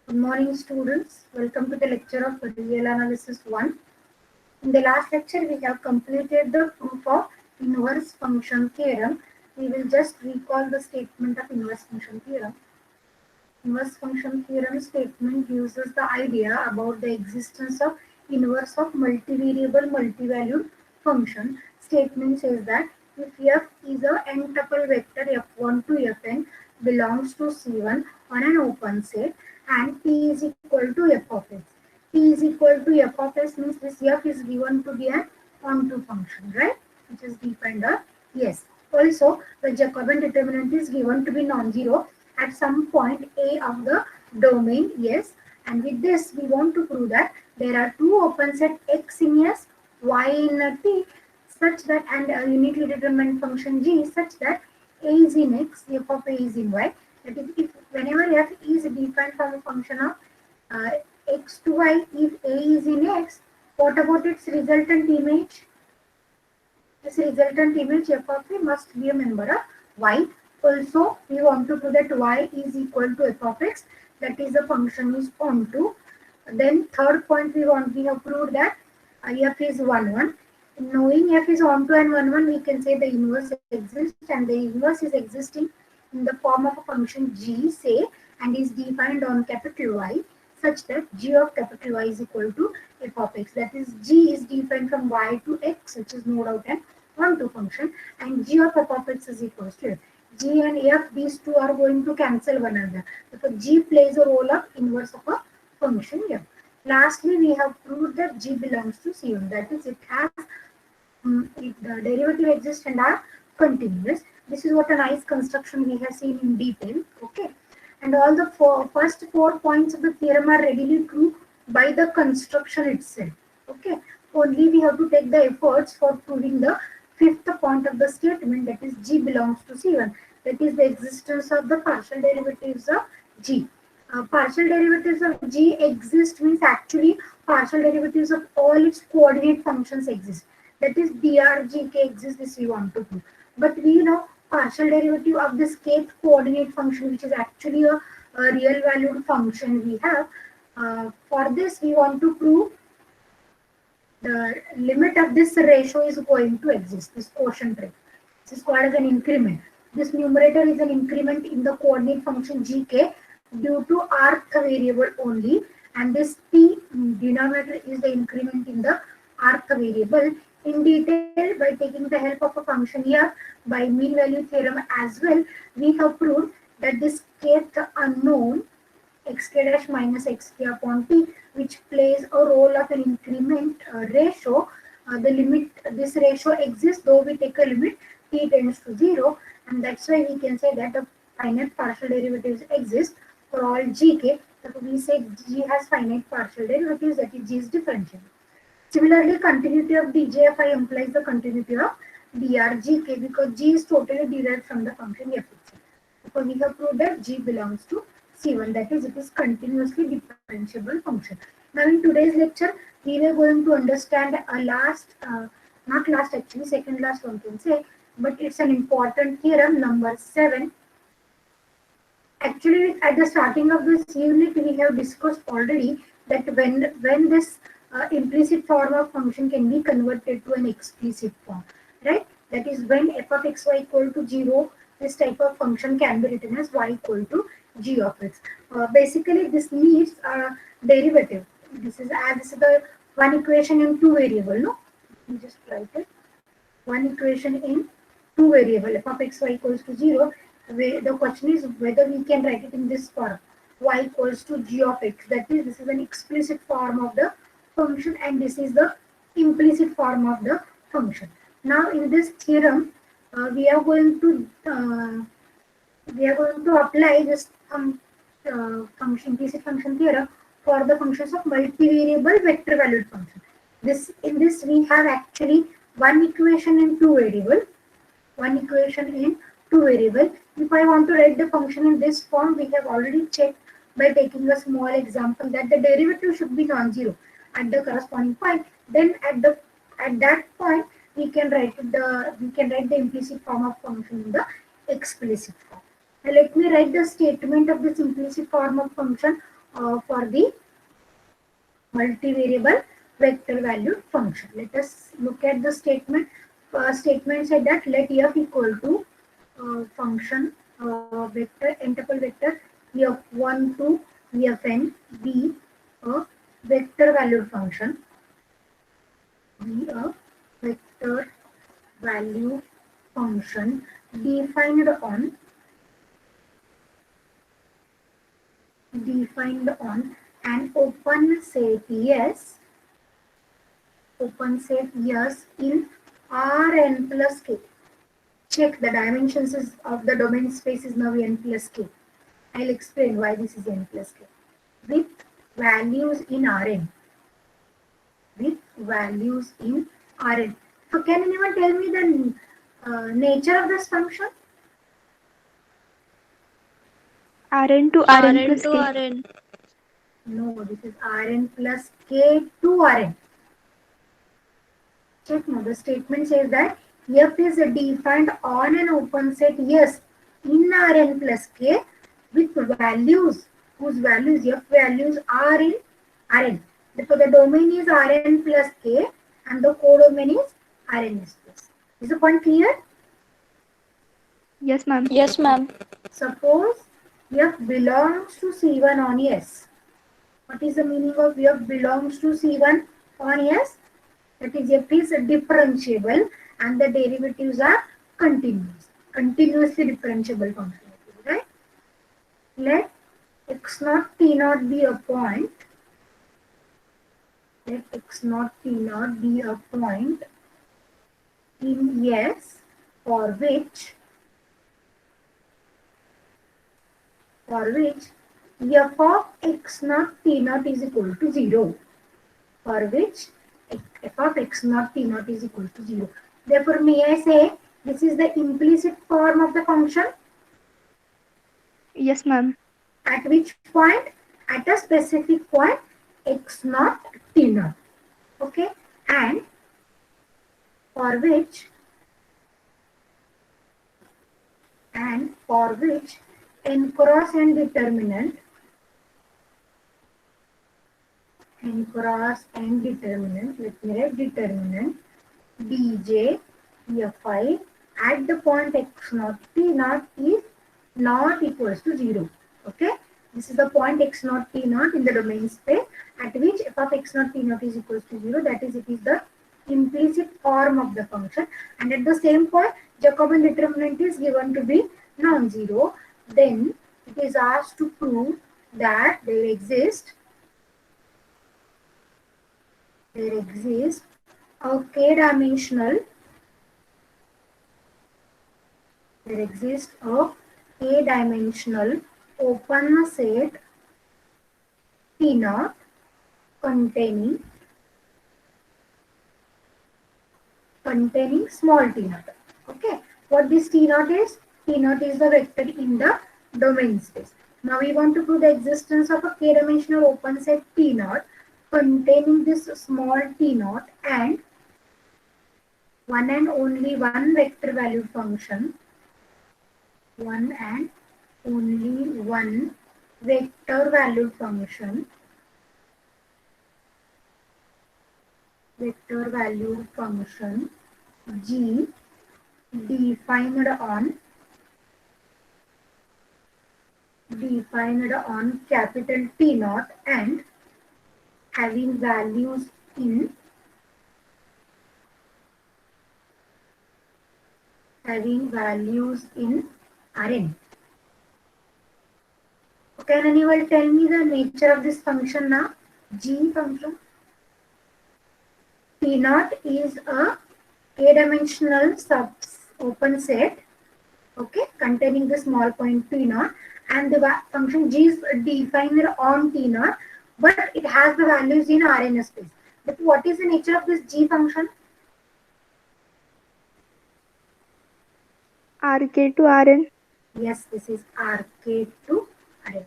Good morning, students. Welcome to the lecture of Real Analysis 1. In the last lecture, we have completed the proof of inverse function theorem. We will just recall the statement of inverse function theorem. Inverse function theorem statement gives us the idea about the existence of inverse of multivariable multivalued function. Statement says that if f is a n-tuple vector f1 to fn belongs to C1 on an open set and p is equal to f of x. P is equal to f of s means this f is given to be an onto function, right? Which is defined as yes. Also, the Jacobian determinant is given to be non-zero at some point A of the domain, yes. And with this, we want to prove that there are two open set x in S, y in T, such that and a uniquely determined function G such that A is in X, f of A is in Y. That is, if whenever f is defined from a function of uh, x to y, if A is in X, what about its resultant image? This resultant image f of a must be a member of y. Also, we want to prove that y is equal to f of x. That is, the function is onto. Then third point we have proved that f is 1 1. Knowing f is onto and 1 1, we can say the inverse exists, and the inverse is existing in the form of a function g, say, and is defined on capital Y, such that g of capital Y is equal to f of x. That is, g is defined from y to x, which is no doubt an onto function, and g of f of x is equal to f. G and f, these two are going to cancel one another because g plays a role of inverse of a function f. Lastly, we have proved that g belongs to C1. That is, it has the derivative exists and are continuous. This is what a nice construction we have seen in detail. Okay, and all the first 4 points of the theorem are readily true by the construction itself. Okay, only we have to take the efforts for proving the fifth point of the statement, that is g belongs to C1. That is the existence of the partial derivatives of g. Partial derivatives of g exist means actually partial derivatives of all its coordinate functions exist. That is drgk exists, this we want to prove. But we know partial derivative of this kth coordinate function, which is actually a real valued function we have. For this, we want to prove the limit of this ratio is going to exist, this quotient rate. This is called as an increment. This numerator is an increment in the coordinate function gk due to rth variable only, and this p denominator is the increment in the rth variable. In detail, by taking the help of a function here by mean value theorem as well, we have proved that this kth unknown xk dash minus xk upon t, which plays a role of an increment ratio. The limit, this ratio exists though we take a limit t tends to 0, and that's why we can say that the finite partial derivatives exist for all gk. So we say g has finite partial derivatives, that is g is differentiable. Similarly, continuity of djfi implies the continuity of drgk because g is totally derived from the function f itself. So we have proved that g belongs to C1, that is, it is continuously differentiable function. Now, in today's lecture, we were going to understand a not last actually, second last one can say, but it's an important theorem, number 7. Actually, at the starting of this unit, we have discussed already that when this implicit form of function can be converted to an explicit form, right? That is, when f of xy equal to 0, this type of function can be written as y equal to g of x. Basically, this needs a derivative. This is the one equation in two variable. No, let me just write it. One equation in two variable f of xy equals to 0. The question is whether we can write it in this form, y equals to g of x. That is, this is an explicit form of the function, and this is the implicit form of the function. Now, in this theorem, we are going to apply this function implicit function theorem for the functions of multivariable vector valued function. In this we have actually one equation in two variable. One equation in two variable. If I want to write the function in this form, we have already checked by taking a small example that the derivative should be non-zero at the corresponding point. Then at that point we can write the implicit form of function in the explicit form. Now let me write the statement of this implicit form of function for the multivariable vector valued function. Let us look at the statement. Statement said that let f equal to function vector n tuple vector f1 to fn be a vector valued function, be a vector value function defined on an open set yes in Rn plus k. Check the dimensions of the domain space is now n plus k. I'll explain why this is n plus k. With values in Rn. With values in Rn. So can anyone tell me the nature of this function? Rn to Rn Rn plus to k. Rn. No, this is Rn plus k to Rn. Check now. The statement says that f is defined on an open set yes in Rn plus k with values whose values f values are in Rn. Therefore, the domain is Rn plus k and the codomain is Rn space. Is the point clear? Yes, ma'am. Yes, ma'am. Suppose f belongs to C1 on S. What is the meaning of f belongs to C1 on S? That is f is differentiable and the derivatives are continuous. Continuously differentiable function. Right? Let x naught t naught be a point. Let x naught t naught be a point in S for which f of x naught t naught is equal to 0. For which f of x naught t naught is equal to 0. Therefore, may I say this is the implicit form of the function? Yes, ma'am. At which point? At a specific point x naught t naught. Okay, and for which n cross n determinant let me write determinant dj fi at the point x naught t naught is not equals to 0. Okay, this is the point x naught t naught in the domain space at which f of x naught t naught is equals to 0. That is, it is the implicit form of the function, and at the same point Jacobian determinant is given to be non-zero. Then it is asked to prove that there exists a k-dimensional open set T naught containing small t naught. Okay, what this t naught is? T naught is the vector in the domain space. Now we want to prove the existence of a k-dimensional open set T naught containing this small t naught and one and only one vector valued function. One and only one vector valued function g defined on capital T naught and having values in Rn. Can anyone tell me the nature of this function now? G function. T naught is a k-dimensional open set, okay, containing the small point T naught, and the function g is defined on T naught, but it has the values in Rn space. But what is the nature of this g function? Rk to Rn. Yes, this is Rk to Rn.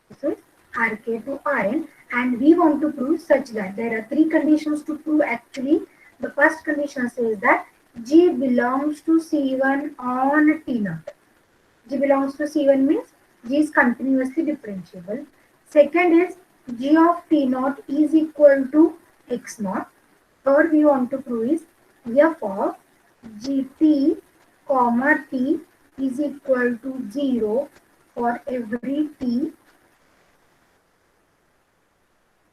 This is Rk to Rn, and we want to prove such that there are three conditions to prove actually. The first condition says that G belongs to C1 on T naught. G belongs to C1 means G is continuously differentiable. Second is G of T naught is equal to X naught. Third we want to prove is F of Gt comma T is equal to 0 for every T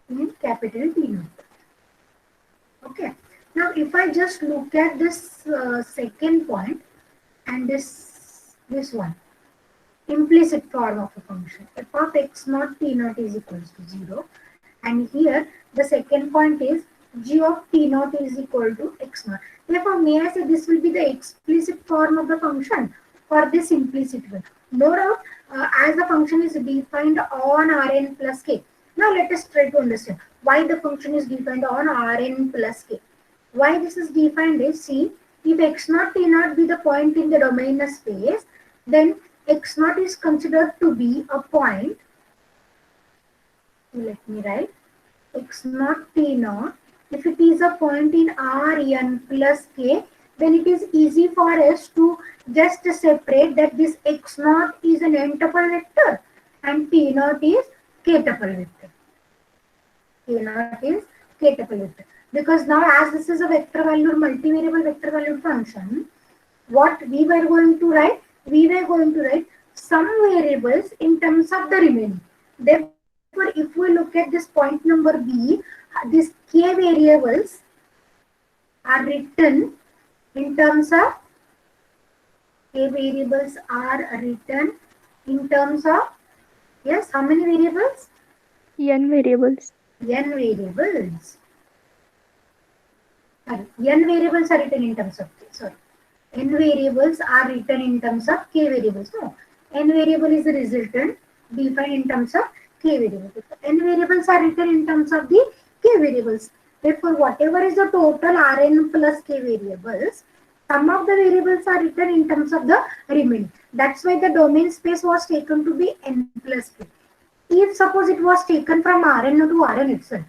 in capital T naught. Okay. Now, if I just look at this second point and this one, implicit form of a function, f of x naught t naught is equals to 0, and here the second point is g of t naught is equal to x naught. Therefore, may I say this will be the explicit form of the function for this implicit one. No doubt, as the function is defined on Rn plus k. Now let us try to understand why the function is defined on Rn plus k. Why this is defined is, see, if x naught t naught be the point in the domain space, then x naught is considered to be a point. Let me write x naught t naught. If it is a point in Rn plus k, then it is easy for us to just separate that this x naught is an n-tuple vector and t naught is k-tuple vector. K naught is k-tuple vector. Because now as this is a vector valued multivariable vector valued function, what we were going to write? We were going to write some variables in terms of the remaining. Therefore, if we look at this point number B, these k variables are written in terms of yes, how many variables? N variables. N variables. N variables are written in terms of k. Sorry. N variables are written in terms of k variables. No. N variable is the resultant defined in terms of k variables. N variables are written in terms of the k variables. Therefore, whatever is the total Rn plus k variables, some of the variables are written in terms of the remaining. That's why the domain space was taken to be n plus k. If suppose it was taken from Rn to Rn itself,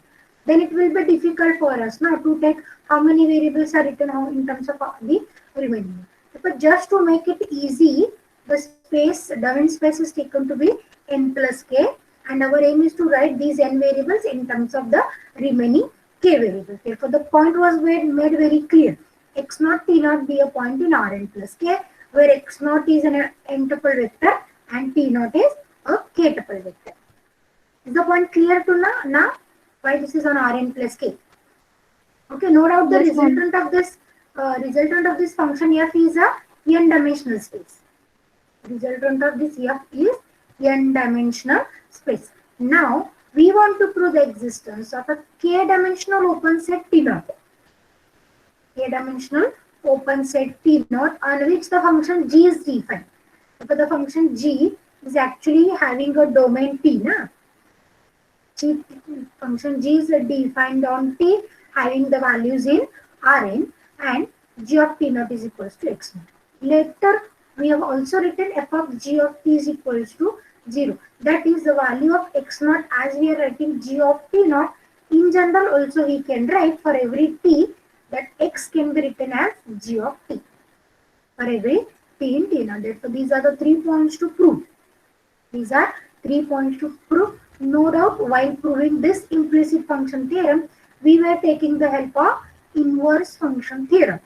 then it will be difficult for us now to take how many variables are written in terms of the remaining. But just to make it easy, the domain space is taken to be n plus k, and our aim is to write these n variables in terms of the remaining k variables. Therefore, the point was made very clear. X naught t naught be a point in Rn plus k, where x naught is an n-tuple vector and t naught is a k-tuple vector. Is the point clear to now? Why this is on Rn plus k? Okay, no doubt the Yes, ma'am. resultant of this function f is a n-dimensional space. Resultant of this f is n-dimensional space. Now we want to prove the existence of a k-dimensional open set T naught. K-dimensional open set T naught on which the function g is defined. So the function g is actually having a domain T, na? Function g is defined on T having the values in Rn, and g of T naught is equals to x naught. Later we have also written f of g of T is equals to 0. That is the value of x naught as we are writing g of T naught. In general also we can write for every T that x can be written as g of T for every T in T naught. Therefore these are the 3 points to prove. These are 3 points to prove. No doubt, while proving this implicit function theorem, we were taking the help of inverse function theorem.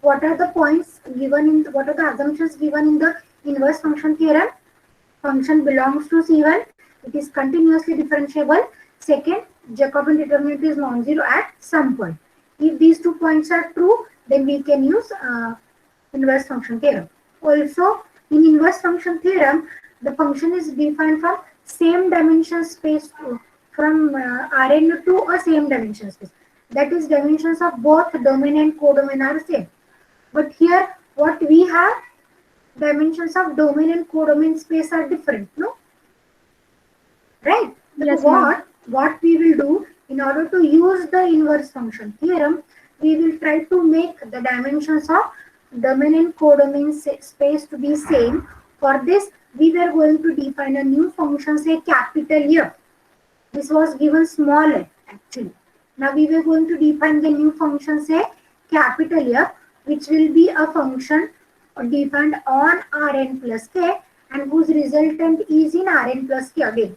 What are the points given in? What are the assumptions given in the inverse function theorem? Function belongs to C1. It is continuously differentiable. Second, Jacobian determinant is non-zero at some point. If these 2 points are true, then we can use inverse function theorem. Also, in inverse function theorem, the function is defined from same dimension space from Rn to a same dimension space. That is, dimensions of both domain and codomain are same. But here, what we have, dimensions of domain and codomain space are different, no? Right? Yes, So what we will do in order to use the inverse function theorem, we will try to make the dimensions of domain and codomain space to be same. For this, we were going to define a new function, say capital F. This was given small f actually. Now we were going to define the new function, say capital F, which will be a function defined on Rn plus k and whose resultant is in Rn plus k again.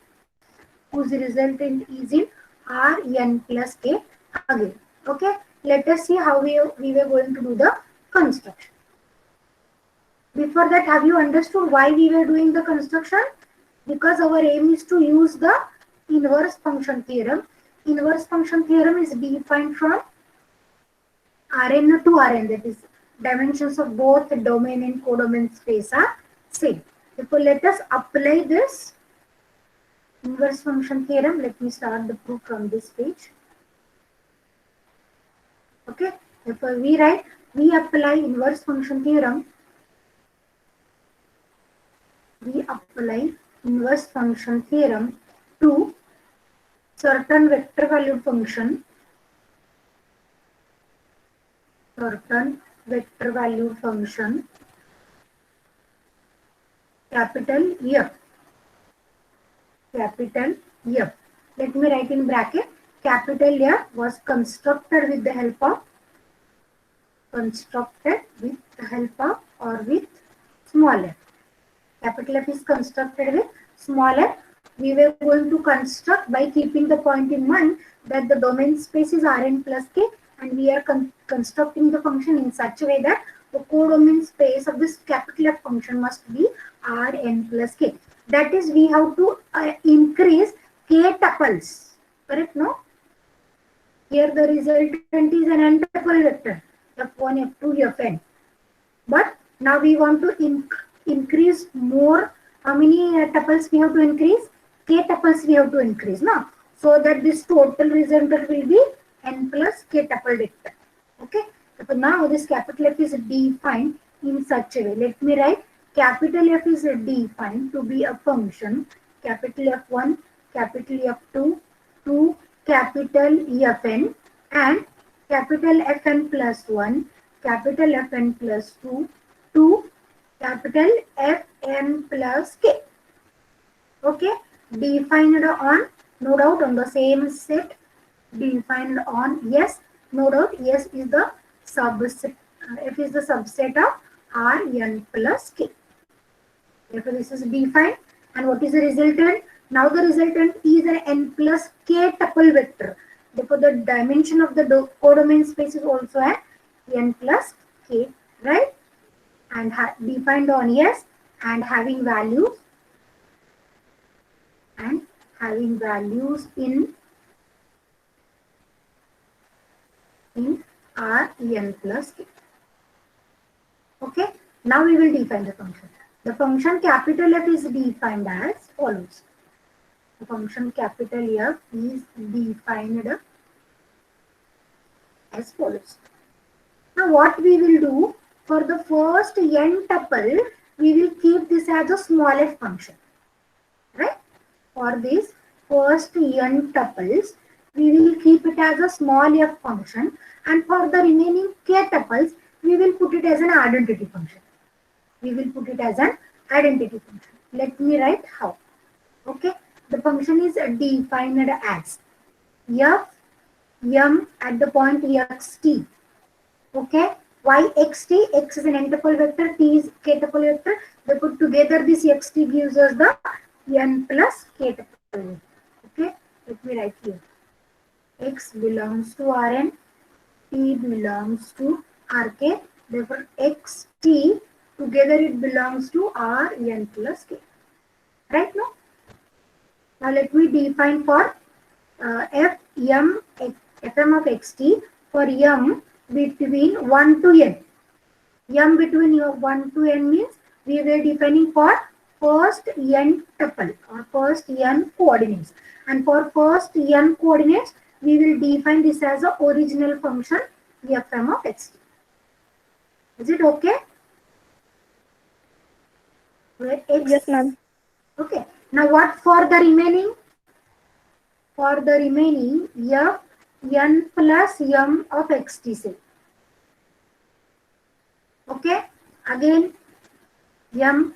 Whose resultant is in Rn plus k again. Okay, let us see how we were going to do the construction. Before that, have you understood why we were doing the construction? Because our aim is to use the inverse function theorem. Inverse function theorem is defined from Rn to Rn, that is dimensions of both domain and codomain space are same. Therefore, let us apply this inverse function theorem. Let me start the proof from this page. Okay, therefore we write, we apply inverse function theorem. We apply inverse function theorem to certain vector valued function, capital F. Capital F. Let me write in bracket. Capital F was constructed with the help of or with small f. Capital F is constructed with small f. We were going to construct by keeping the point in mind that the domain space is Rn plus k, and we are constructing the function in such a way that the codomain space of this capital F function must be Rn plus k. That is, we have to increase k tuples. Correct, no? Here the resultant is an n tuple vector, f1, f2, fn. But now we want to increase more. How many tuples we have to increase? K tuples we have to increase now. So that this total resultant will be n plus k tuple vector. Okay. So now this capital F is defined in such a way. Let me write. Capital F is defined to be a function, capital F1, capital F2, to capital Fn, and capital Fn plus 1, capital Fn plus 2, to capital Fn plus k. Okay, defined on, no doubt, on the same set, defined on S, no doubt, S is the subset, F is the subset of Rn plus k. Therefore, this is defined. And what is the resultant? Now the resultant is an n plus k tuple vector. Therefore, the dimension of the codomain space is also an n plus k, right? And defined on S and having values in Rn plus k. Okay. Now we will define the function. The function capital F is defined as follows. The function capital F is defined as follows. Now what we will do, for the first n tuple, we will keep this as a small f function. Right? For this first n tuples, we will keep it as a small f function, and for the remaining k tuples, we will put it as an identity function. Let me write how. Okay, the function is defined as f m at the point xt. Okay, why xt? X is an n tuple vector, t is k tuple vector. They put together, this xt gives us the n plus k tuple. Okay, let me write here. X belongs to Rn, t belongs to Rk. Therefore, xt together it belongs to Rn plus k. Right now? Now let me define for fm of xt for m between 1 to n. M between 1 to n means we were defining for first n tuple or first n coordinates. And for first n coordinates, we will define this as a original function fm of xt. Is it okay? Where x, Yes, ma'am. okay. Now what for the remaining? For the remaining f n plus m of xt say. Okay. Again, m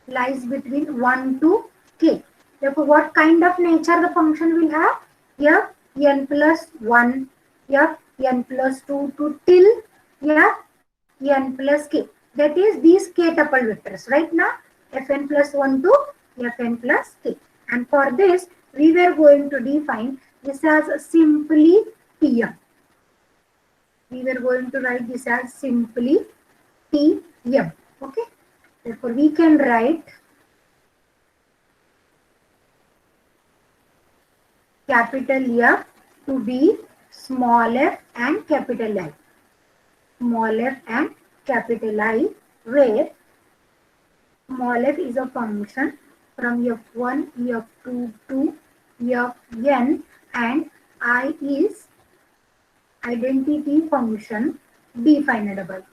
lies between 1 to k. Therefore, what kind of nature the function will have? F n plus 1, f n plus 2 to till f n plus k. That is these k tuple vectors. Right now, fn plus 1 to fn plus k. And for this, we were going to define this as simply Tm. We were going to write this as simply Tm. Okay. Therefore, we can write capital F to be small f and capital I. Small f and capital I, where small f is a function from f1, f2 to fn, and I is identity function definable.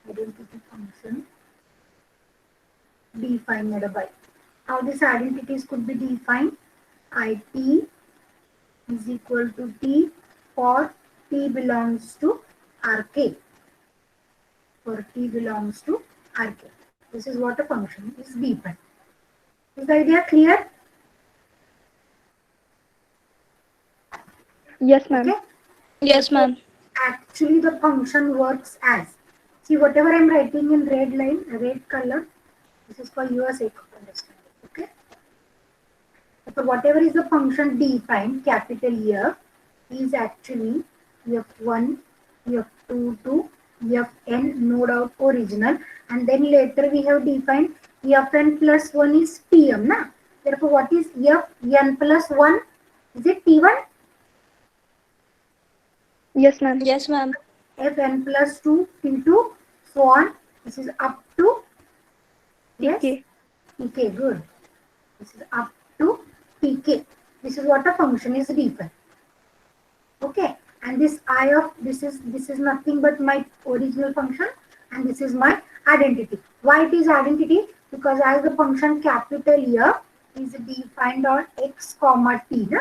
Identity function definable. How these identities could be defined? It is equal to t for t belongs to Rk. For t belongs to Rk. This is what a function is defined. Is the idea clear? Yes, ma'am. Okay. Yes, ma'am. Actually, the function works as, see, whatever I'm writing in red line, red color, this is for your sake of understanding. Okay. So whatever is the function defined, capital F is actually f1, f2 to fn, no doubt original, and then later we have defined fn plus 1 is tm. Na? Therefore, what is fn plus 1? Is it t1? Yes, ma'am. Yes, ma'am. fn plus 2, t2, so on. This is up to, yes, TK. tk, good. This is up to tk. This is what a function is defined. Okay, and this I of this is nothing but my original function, and this is my identity. Why it is identity? Because as the function capital F is defined on x comma t. Na?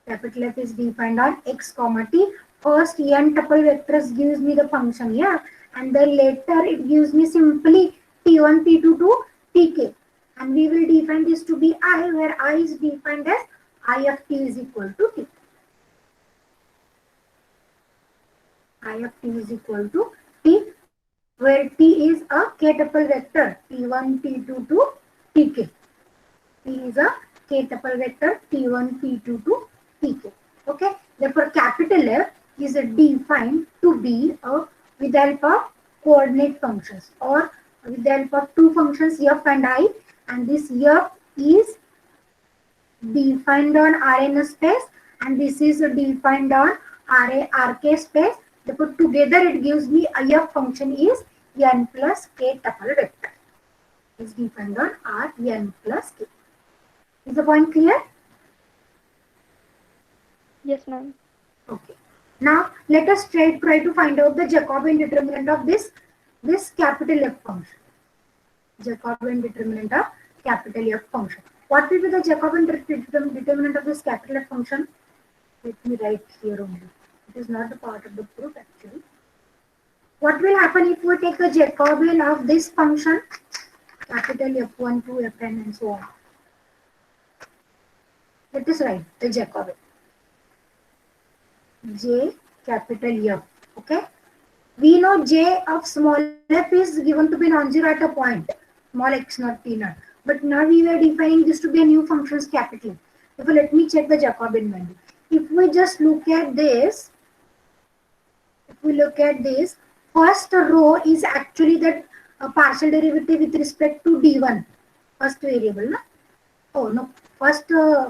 Capital F is defined on x comma t. First n tuple vectors gives me the function here, and then later it gives me simply t1, t2 to tk, and we will define this to be I, where I is defined as I of t is equal to t. I of t is equal to t, where t is a k tuple vector t1, t2 to tk. T is a k tuple vector t1, t2 to tk. Okay. Therefore, capital F is defined to be with the help of coordinate functions, or with the help of two functions f and I, and this f is defined on Rn space, and this is defined on Rk space. Therefore, together it gives me a f function is n plus k tuple vector. Is defined on Rn plus k. Is the point clear? Yes, ma'am. Okay. Now let us try to find out the Jacobian determinant of this capital F function. Jacobian determinant of capital F function. What will be the Jacobian determinant of this capital F function? Let me write here only. It is not a part of the proof actually. What will happen if we take the Jacobian of this function? Capital F1, 2, Fn, and so on. Let us write the Jacobian. J capital F. Okay. We know J of small f is given to be non-zero at a point, small x naught t naught. But now we were defining this to be a new function's capital. Therefore, let me check the Jacobian value. If we just look at this, first row is actually that partial derivative with respect to d1, first variable. No? Oh no, first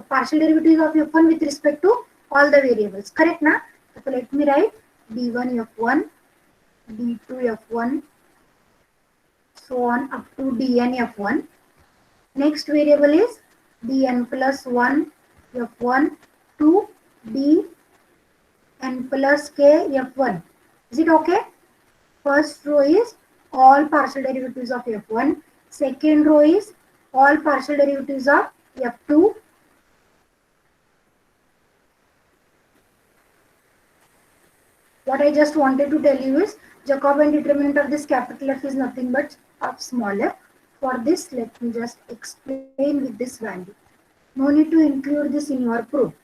partial derivative of f1 with respect to all the variables. Correct na? So let me write d1 f1, d2 f1, so on up to dn f1. Next variable is dn plus 1 f1 to dn plus k f1. Is it okay? First row is all partial derivatives of f1. Second row is all partial derivatives of f2. What I just wanted to tell you is Jacobian determinant of this capital F is nothing but of small f. For this, let me just explain with this value. No need to include this in your proof.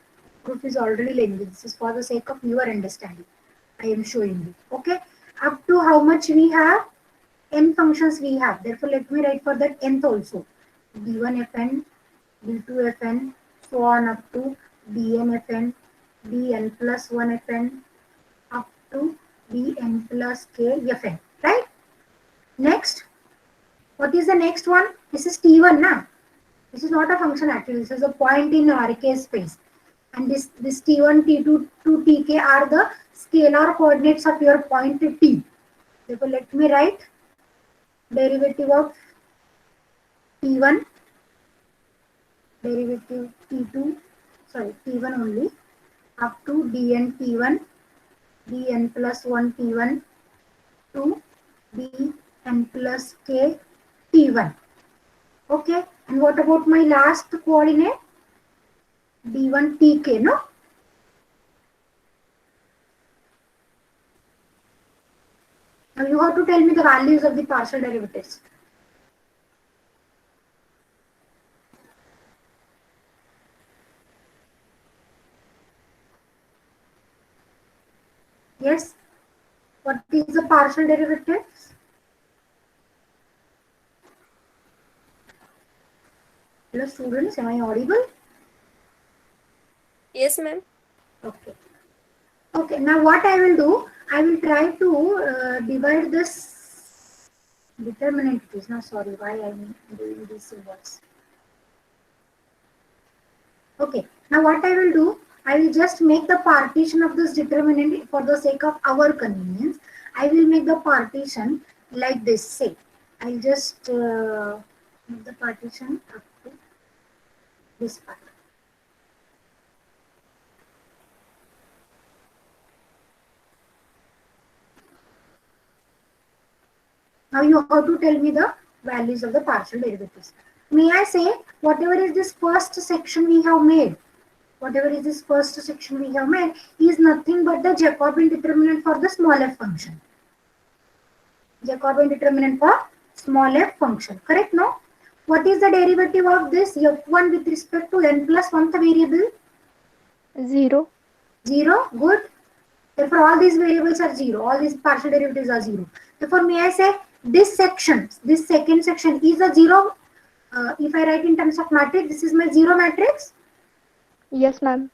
Proof is already lengthy. This is for the sake of your understanding. I am showing you. Okay. Up to to how much we have? N functions we have. Therefore, let me write for that nth also. d1 fn, d2 fn, so on up to dn fn, dn plus 1 fn, up to dn plus k fn. Right? Next, what is the next one? This is t1 now. This is not a function actually. This is a point in RK space. And this t1, t2 to tk are the scalar coordinates of your point t. Therefore, let me write derivative of t1, derivative t2, sorry, t1 only, up to dn t1, dn plus 1 t1 to dn plus k t1. Okay, and what about my last coordinate? d1 tk, no? Now you have to tell me the values of the partial derivatives. Yes, what is the partial derivatives? Hello students, am I audible? Yes, ma'am. Okay. Okay, now what I will do, I will try to divide this determinant. It is not, sorry, why I am doing these symbols. Okay, now what I will do, I will just make the partition of this determinant for the sake of our convenience. I will make the partition like this, say. I'll just make the partition up to this part. Now you have to tell me the values of the partial derivatives. May I say, whatever is this first section we have made, is nothing but the Jacobian determinant for the small f function. Jacobian determinant for small f function, correct? No? What is the derivative of this f1 with respect to n plus 1th variable? 0. 0, good. Therefore, all these variables are 0. All these partial derivatives are 0. Therefore, may I say this section, this second section is a 0. If I write in terms of matrix, this is my 0 matrix. Yes, ma'am.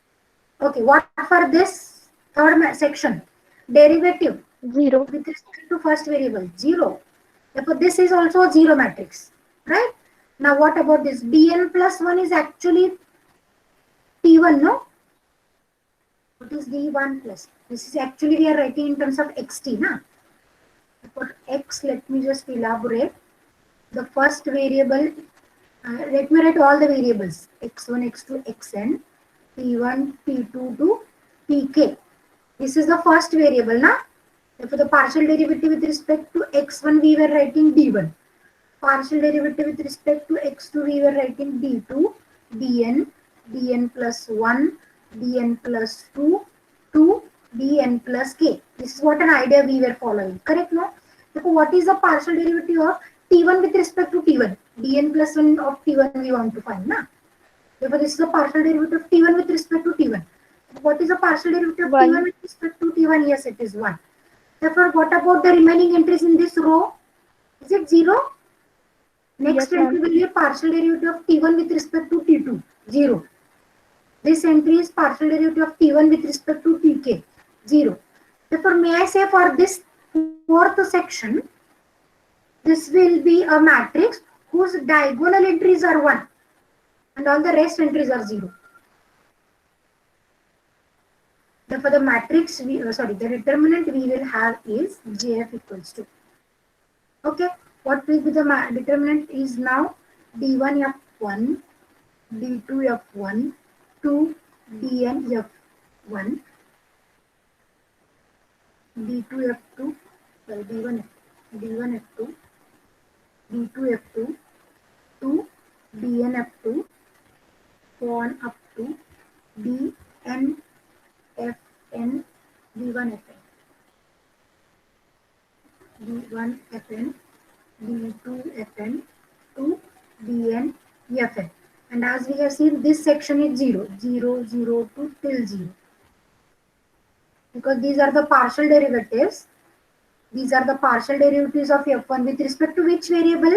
Okay, what for this third section? Derivative 0. with respect to first variable, 0. Therefore, this is also a 0 matrix, right? Now, what about this? dn plus 1 is actually t1, no? What is d1 plus? This is actually we are writing in terms of xt, na? For x, let me just elaborate. The first variable, let me write all the variables, x1, x2, xn, t1, t2 to tk. This is the first variable, na? Therefore, the partial derivative with respect to x1, we were writing d1. Partial derivative with respect to x2, we were writing d2, dn, dn plus 1, dn plus 2, to dn plus k. This is what an idea we were following, correct? No? Therefore, what is the partial derivative of t1 with respect to t1? dn plus 1 of t1 we want to find, na? Therefore, this is the partial derivative of t1 with respect to t1. What is the partial derivative of 1. t1 with respect to t1? Yes, it is 1. Therefore, what about the remaining entries in this row? Is it 0? Next Yes, ma'am. entry will be a partial derivative of t1 with respect to t2, 0. This entry is partial derivative of t1 with respect to tk, 0. Therefore, may I say for this fourth section, this will be a matrix whose diagonal entries are 1 and all the rest entries are 0. Therefore, the matrix, the determinant we will have is jf equals to. Okay, what will be the determinant is now d1 f1, d2 f1 to dn f1, d2 f2, well d1 f2, d2 f2 to dn f2, so on up to dn fn, d1 fn, d1 fn, d2 fn to dn fn. And as we have seen, this section is 0, 0, 0 to till 0. Because these are the partial derivatives. These are the partial derivatives of f1 with respect to which variable?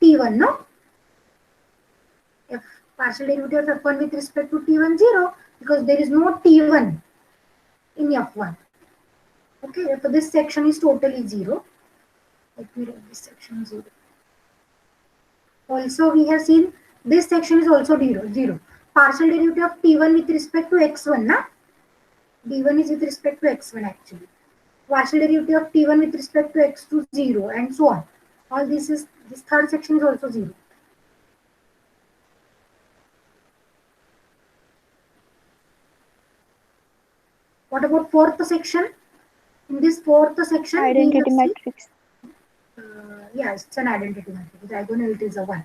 T1, no? F partial derivative of f1 with respect to T1, 0, because there is no T1 in f1. Okay, so this section is totally 0. Let me write this section 0. Also, we have seen this section is also 0. Partial derivative of T1 with respect to x1, na? D1 is with respect to x1 actually. Partial derivative of T1 with respect to x2, 0, and so on. All this third section is also 0. What about fourth section? In this fourth section, Identity matrix. Yes, it's an identity matrix. Diagonal it is a 1.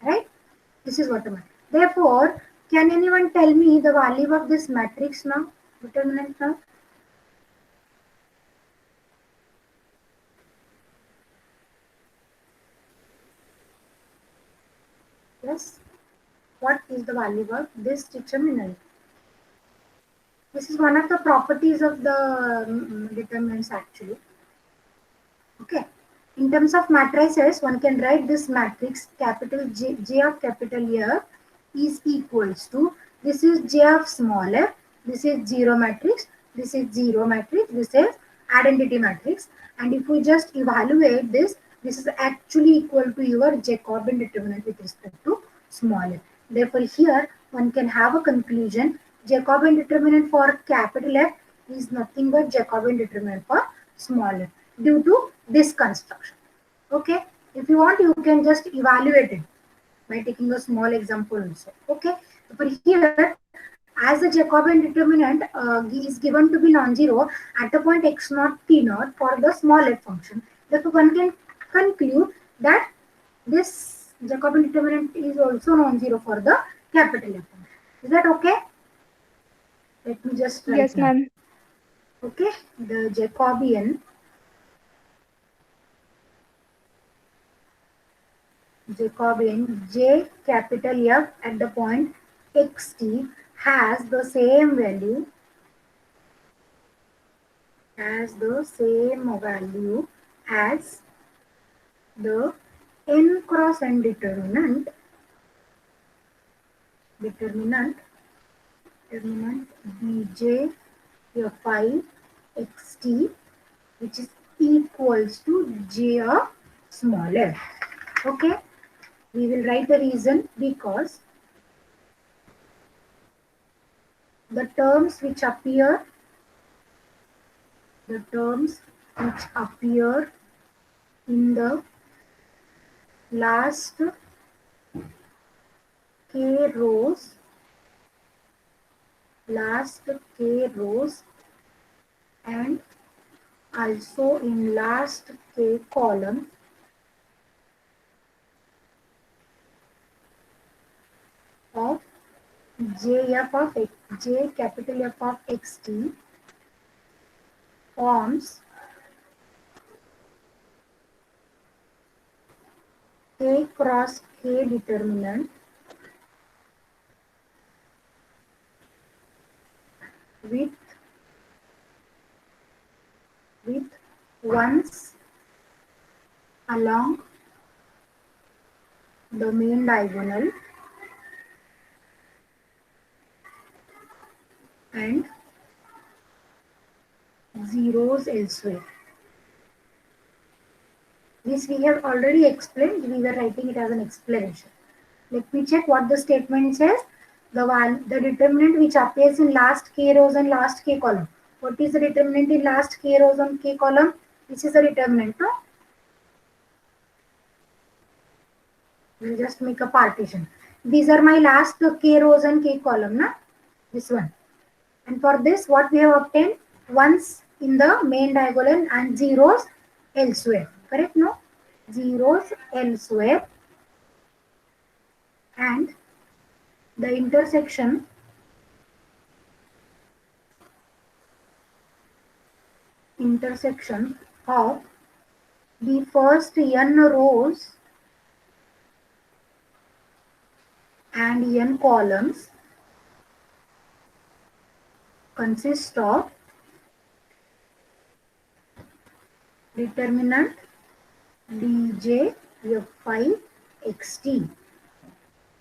Right? This is what the matrix. Therefore, can anyone tell me the value of this matrix now? Determinant now? Yes. What is the value of this determinant? This is one of the properties of the determinants actually. Okay. In terms of matrices, one can write this matrix capital J of capital F is equals to, this is J of small f, this is 0 matrix, this is 0 matrix, this is identity matrix. And if we just evaluate this, this is actually equal to your Jacobian determinant with respect to small f. Therefore, here one can have a conclusion. Jacobian determinant for capital F is nothing but Jacobian determinant for small f due to this construction. Okay, if you want, you can just evaluate it by taking a small example also. Okay, but here, as the Jacobian determinant is given to be non-zero at the point x naught t naught for the small f function, therefore one can conclude that this Jacobian determinant is also non-zero for the capital F function. Is that okay? Let me just write Yes, now. ma'am. Okay, the Jacobian J capital F at the point xt has the same value as the n cross n determinant bj fi xt, which is equals to j of small f. Okay, we will write the reason because the terms which appear in the last k rows and also in last k column of j capital F of xt forms k cross k determinant with ones along the main diagonal and zeros elsewhere. This we have already explained. We were writing it as an explanation. Let me check what the statement says. The determinant which appears in last k rows and last k column. What is the determinant in last k rows and k column? This is the determinant, no? We'll just make a partition. These are my last k rows and k column, na? This one. And for this, what we have obtained? Ones in the main diagonal and zeros elsewhere. Correct, no? Zeros elsewhere. And the intersection of the first n rows and n columns consist of determinant dj fi xt.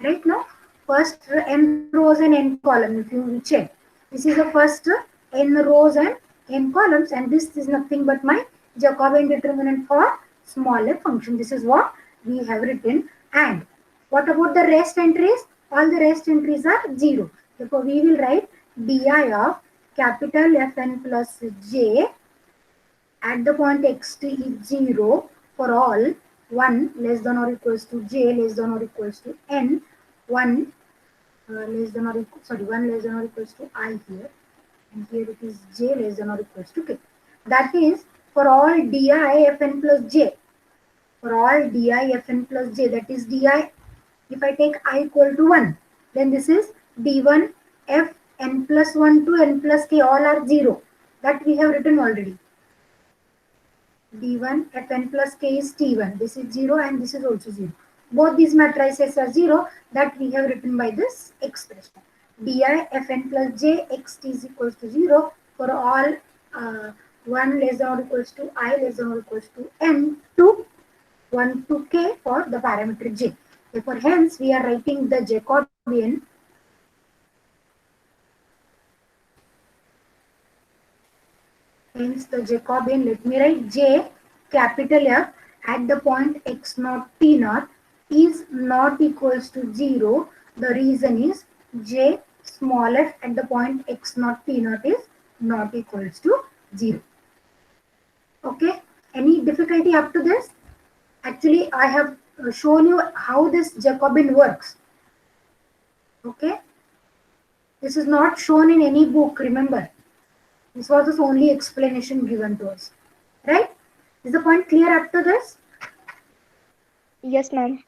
Right now, first n rows and n column. If you check, this is the first n rows and n columns, and this is nothing but my Jacobian determinant for small f function. This is what we have written. And what about the rest entries? All the rest entries are 0. Therefore, we will write di of capital Fn plus j at the point xt is 0 for all 1 less than or equals to j less than or equals to n, 1 less than or equal, sorry, 1 less than or equals to I here, and here it is j less than or equals to k. That is for all di fn plus j. For all di fn plus j, that is di, if I take I equal to 1, then this is d1 f n plus 1 to n plus k, all are 0. That we have written already. d1 fn plus k is t1. This is 0 and this is also 0. Both these matrices are 0. That we have written by this expression. di fn plus j xt is equals to 0 for all 1 less than or equals to I less than or equals to n to 1 to k for the parameter j. Therefore, hence we are writing the Jacobian let me write j capital F at the point x naught t naught is not equals to 0. The reason is j small f at the point x naught t naught is not equals to 0. Okay, any difficulty up to this? Actually, I have shown you how this Jacobian works. Okay, this is not shown in any book, remember. This was the only explanation given to us. Right? Is the point clear up to this? Yes, ma'am.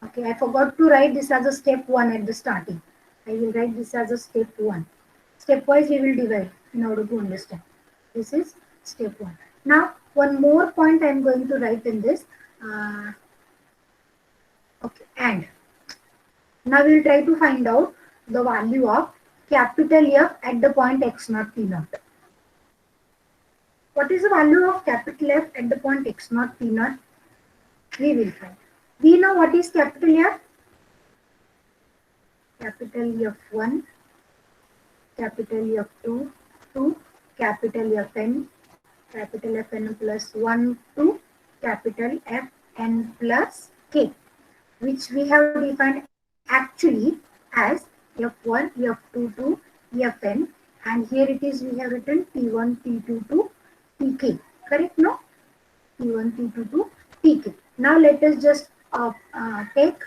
Okay, I forgot to write this as a step 1 at the starting. I will write this as a step 1. Stepwise we will divide in order to understand. This is step 1. Now, one more point I am going to write in this. Okay, and now we will try to find out the value of capital F at the point x naught t naught. What is the value of capital F at the point x naught t naught? We will find. We know what is capital F. Capital F1, capital F2 to capital Fn, capital Fn plus 1 to capital Fn plus k, which we have defined actually as F1, F2 to Fn, and here it is we have written T1, T2 to Tk. Correct? No? T1, T2 to Tk. Now let us just take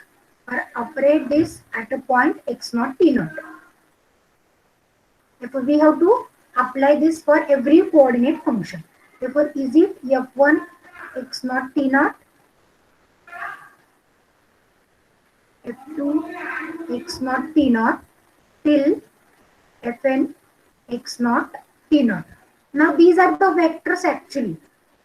or operate this at a point x naught t naught. Therefore, we have to apply this for every coordinate function. Therefore, is it f1 x naught t naught, f2 x naught t naught till fn x naught t naught. Now, these are the vectors actually.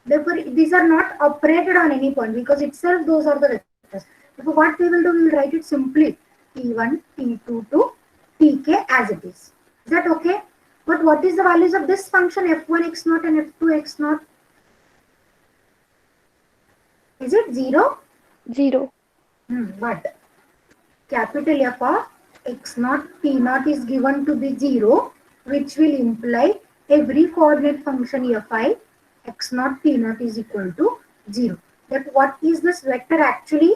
Therefore, these are not operated on any point because itself those are the vectors. Therefore, what we will do, we will write it simply T1, T2 to Tk as it is. Is that okay? But what is the values of this function f1 x naught and f2 x naught? Is it 0? 0. But capital F of x naught t naught is given to be 0, which will imply every coordinate function fi x naught t naught is equal to 0. That what is this vector actually?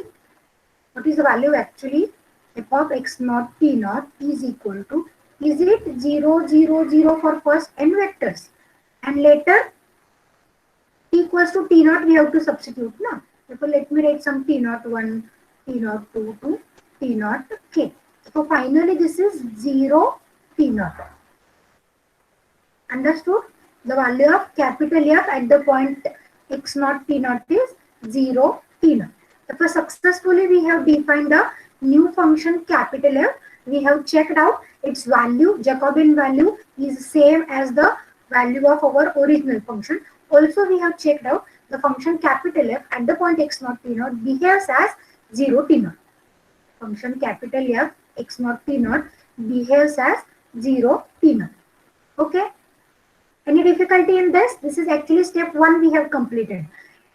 What is the value actually? F of x naught t naught is equal to, is it 0, 0, 0 for first n vectors, and later t equals to t naught we have to substitute now. Therefore, let me write some t naught 1, t naught 2 to t naught k. So finally this is 0 t naught. Understood? The value of capital F at the point x naught t naught is 0 t naught. Therefore, successfully we have defined the new function capital F. We have checked out its value, Jacobian value is same as the value of our original function. Also, we have checked out the function capital F at the point x naught t naught behaves as 0 t naught. Function capital F x naught t naught behaves as 0 t naught. Okay. Any difficulty in this? This is actually step 1 we have completed.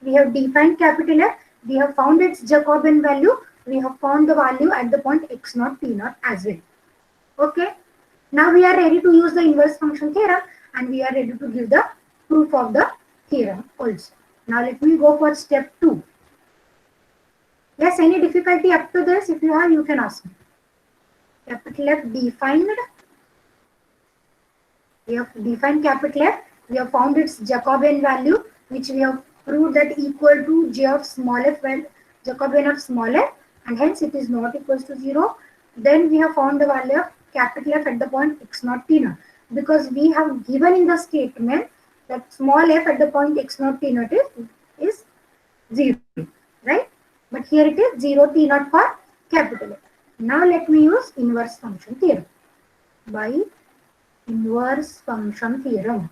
We have defined capital F. We have found its Jacobian value. We have found the value at the point x naught t naught as well. Okay. Now we are ready to use the inverse function theorem and we are ready to give the proof of the theorem also. Now let me go for step 2. Yes, any difficulty up to this? If you have, you can ask me. Capital F defined. We have defined capital F. We have found its Jacobian value, which we have proved that equal to j of small f, well, Jacobian of small f, and hence it is not equals to 0. Then we have found the value of capital F at the point x naught t naught, because we have given in the statement that small f at the point x naught t naught is 0, right? But here it is 0 t naught for capital F. Now let me use inverse function theorem. By inverse function theorem.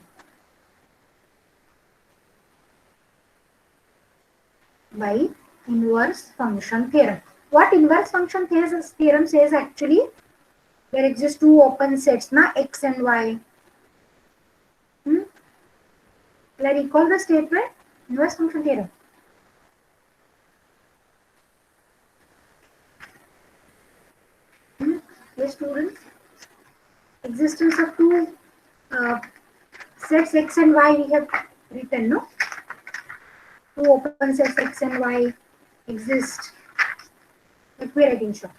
By inverse function theorem. What inverse function theorem says actually? There exist two open sets, na, x and y. Will I recall the statement? Inverse function theorem. Yes, students. Existence of two sets x and y we have written, no? Two open sets x and y exist. Let me write in short.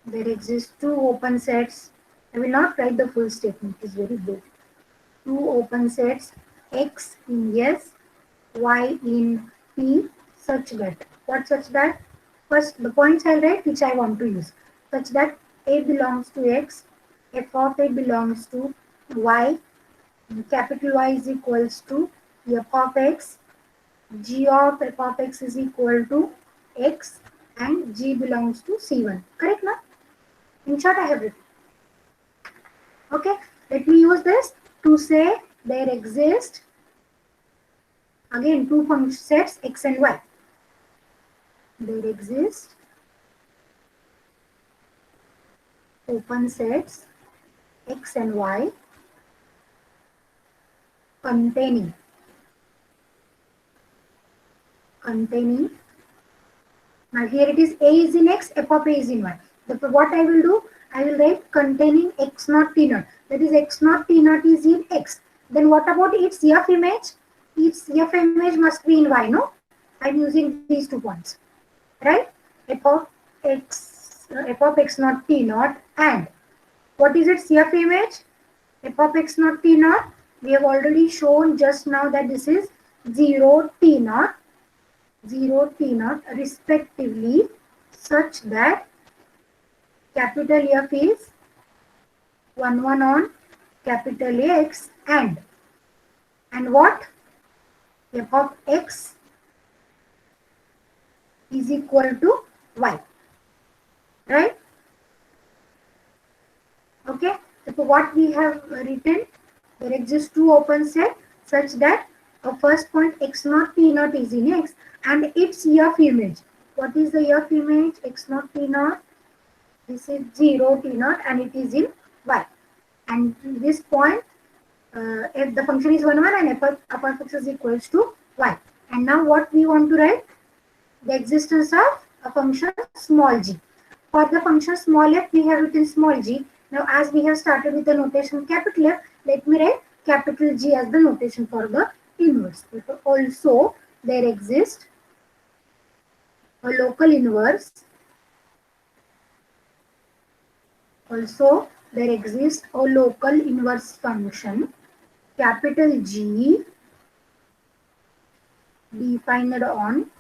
There exist two open sets. I will not write the full statement, it is very big. Two open sets x in S, y in P, such that. What such that? First, the points I'll write which I want to use. Such that A belongs to x, f of A belongs to y, capital Y is equals to f of x, g of f of x is equal to x, and g belongs to C1. Correct, na? In short, I have written. Okay, let me use this to say there exist again two function sets x and y. There exist open sets x and y containing now here it is A is in x, f of A is in y. Therefore, what I will do, I will write containing x naught t naught. That is x naught t naught is in x. Then what about its f image? Its f image must be in y, no? I am using these 2 points, right? F of x naught t naught, and what is its f image? F of x naught t naught. We have already shown just now that this is 0 t naught respectively, such that capital F is 1 on capital X and what? F of x is equal to y, right? Okay, so what we have written, there exist two open sets such that a first point x naught t naught is in x and its f image. What is the f image? X naught t naught. This is 0 t naught and it is in y. And this point, if the function is 1 and f of x is equals to y. And now what we want to write? The existence of a function small g. For the function small f, we have written small g. Now, as we have started with the notation capital F, let me write capital G as the notation for the inverse. Also, there exists a local inverse. Also, there exists a local inverse function, capital G, defined on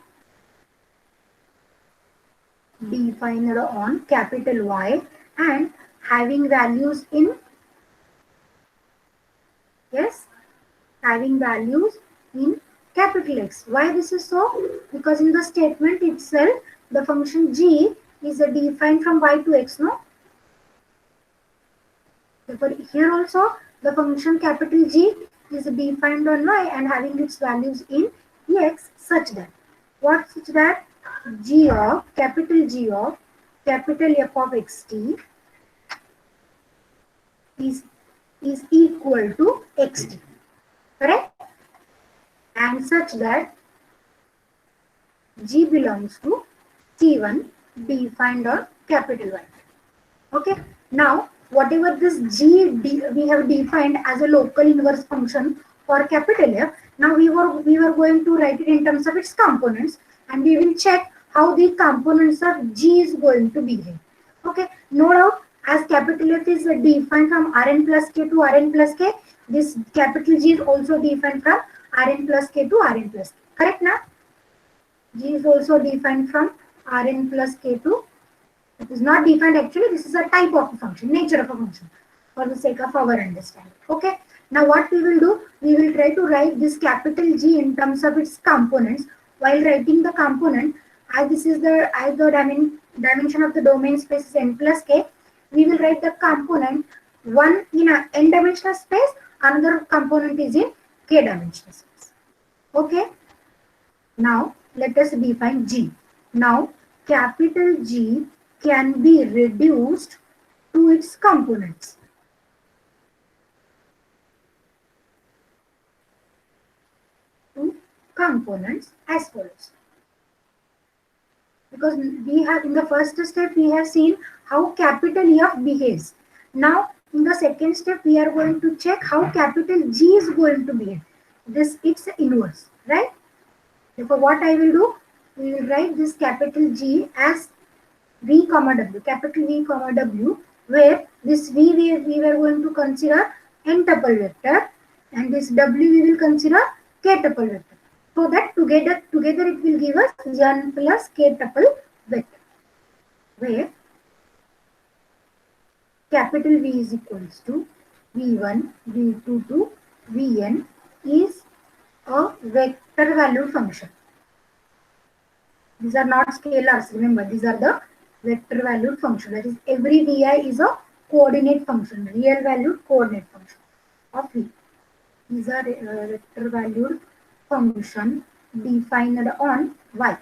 capital Y and having values in, yes, having values in capital X. Why this is so? Because in the statement itself, the function g is defined from y to x, no? Therefore, here also the function capital G is defined on y and having its values in x such that, what such that? G of, capital G of capital F of xt is equal to xt, correct? And such that G belongs to T1 defined on capital Y. Okay. Now, whatever this we have defined as a local inverse function for capital F, now we were going to write it in terms of its components, and we will check how the components of G is going to behave. Okay. No doubt, as capital F is defined from Rn plus K to Rn plus K, this capital G is also defined from Rn plus K to Rn plus K. Correct now? G is also defined from Rn plus K to, it is not defined actually, this is a type of a function, nature of a function, for the sake of our understanding. Okay. Now what we will do, we will try to write this capital G in terms of its components. While writing the component, as this is the dimension of the domain space is n plus k, we will write the component one in a n dimensional space, another component is in k dimensional space. Okay. Now let us define G. Now capital G can be reduced to its components. As follows. Because we have in the first step we have seen how capital F behaves. Now in the second step we are going to check how capital G is going to behave. This its inverse, right? Therefore, what I will do, we will write this capital G as V comma W, capital V comma W, where this V we were going to consider n tuple vector, and this W we will consider k tuple vector. So that together it will give us n plus k tuple vector, where capital V is equals to V1, V2 to Vn is a vector value function. These are not scalars, remember, these are the vector valued function. That is, every Vi is a coordinate function, real valued coordinate function of V. These are vector valued function defined on Y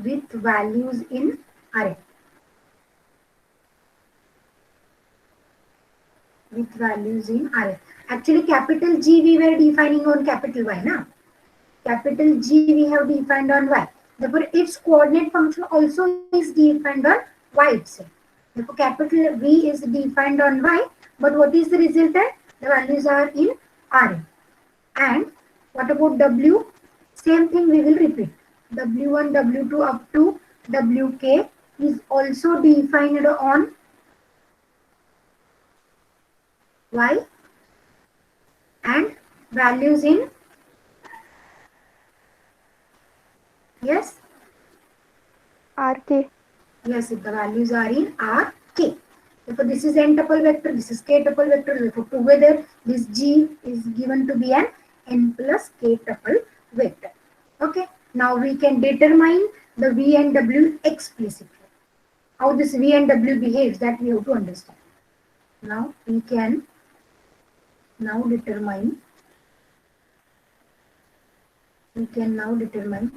with values in array. With values in array. Actually, capital G we were defining on capital Y now. Capital G we have defined on Y. Therefore, its coordinate function also is defined on Y itself. Therefore, capital V is defined on Y, but what is the resultant? The values are in array. And what about W? Same thing we will repeat. W1, W2 up to Wk is also defined on Y and values in, yes? RK. Yes, if the values are in Rk. Therefore, this is n tuple vector, this is k tuple vector. Therefore, together this G is given to be an n plus k tuple vector. Okay. Now we can determine the V and W explicitly. How this V and W behaves, that we have to understand. Now we can determine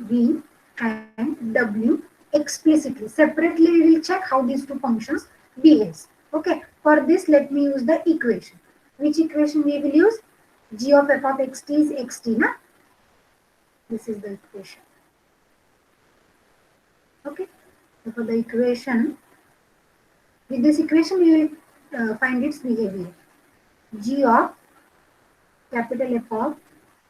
V and W explicitly. Separately, we will check how these two functions behaves. Okay. For this, let me use the equation. Which equation we will use? G of f of xt is xt, na? This is the equation. Okay. So for the equation, with this equation, we will find its behavior. G of capital F of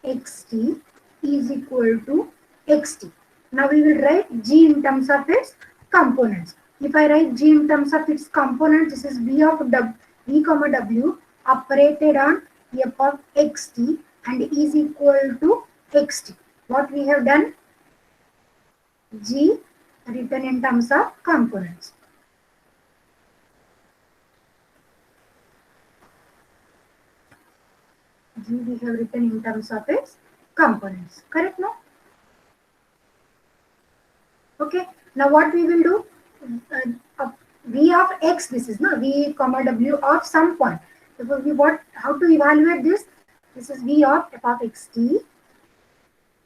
xt is equal to xt. Now we will write G in terms of its components. If I write G in terms of its components, this is V of W, V comma W operated on F of xt and is equal to xt. What we have done? G written in terms of components. G we have written in terms of its components. Correct, no? Okay. Now what we will do? V of x, this is no V comma W of some point. Therefore, how to evaluate this? This is V of f of xt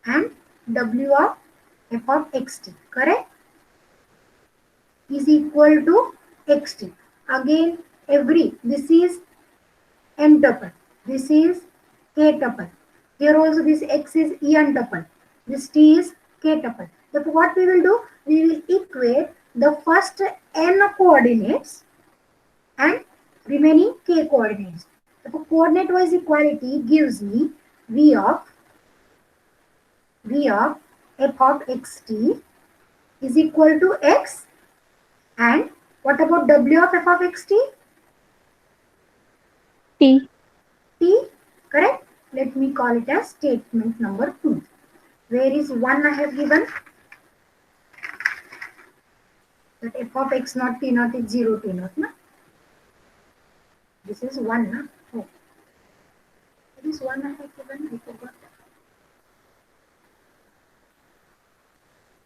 and W of f of xt, correct, is equal to xt. Again, this is n tuple, this is k tuple. Here also this x is en tuple, this t is k tuple. Therefore, what we will do? We will equate the first n coordinates and remaining k coordinates. Therefore, coordinate wise equality gives me v of f of xt is equal to x, and what about w of f of xt? T. T, correct? Let me call it as statement number 2. Where is 1 I have given? That f of x naught t naught is 0 t naught. Na? This is 1. Na? Oh. This 1 I have given, I forgot.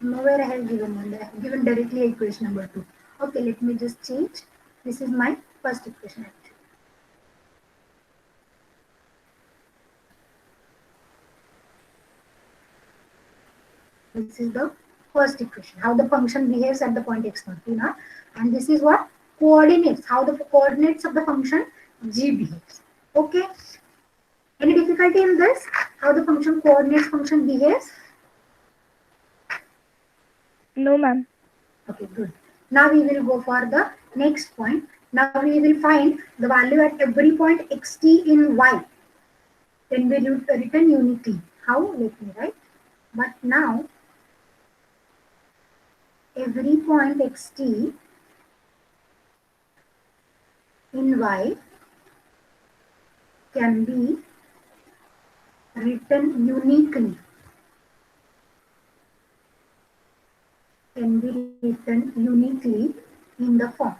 Nowhere I have given 1. I have given directly equation number 2. Okay, let me just change. This is my first equation actually. This is the first equation, how the function behaves at the point x naught t naught, and this is what coordinates, how the coordinates of the function g behaves. Okay, any difficulty in this, how the function coordinates function behaves? No, ma'am. Okay, good. Now we will go for the next point. Now we will find the value at every point xt in y, then we written uniquely. How? Let me write. But now every point xt in y can be written uniquely, in the form.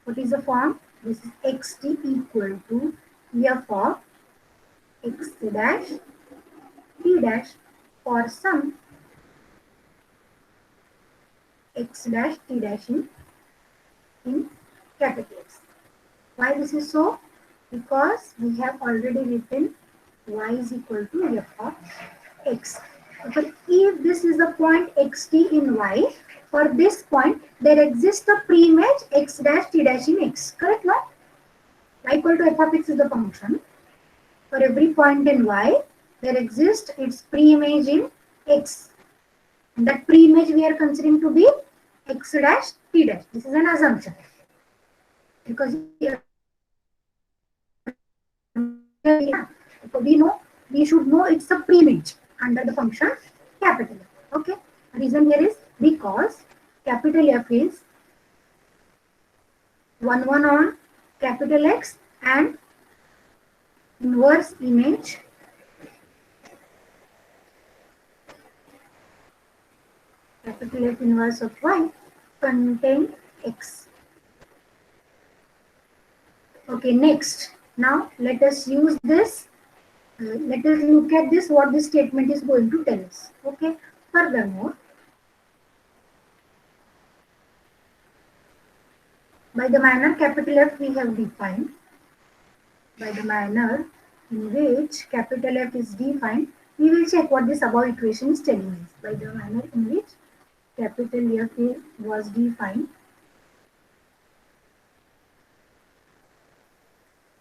What is the form? This is xt equal to f of x dash t dash for some x dash t dash in capital X. Why this is so? Because we have already written y is equal to f of x. But if this is the point xt in y, for this point there exists a pre-image x dash t dash in x. Correct, no? Y equal to f of x is the function. For every point in y, there exists its pre-image in x. And that pre-image we are considering to be x dash t dash. This is an assumption. Because we should know it's a pre-image under the function capital F. Okay. The reason here is because capital F is 1 on capital X and inverse image capital F inverse of y contain X. Okay, next. Now let us use this. Let us look at this, what this statement is going to tell us. Okay. Furthermore, by the manner capital F we have defined, by the manner in which capital F is defined, we will check what this above equation is telling us. By the manner in which capital F was defined,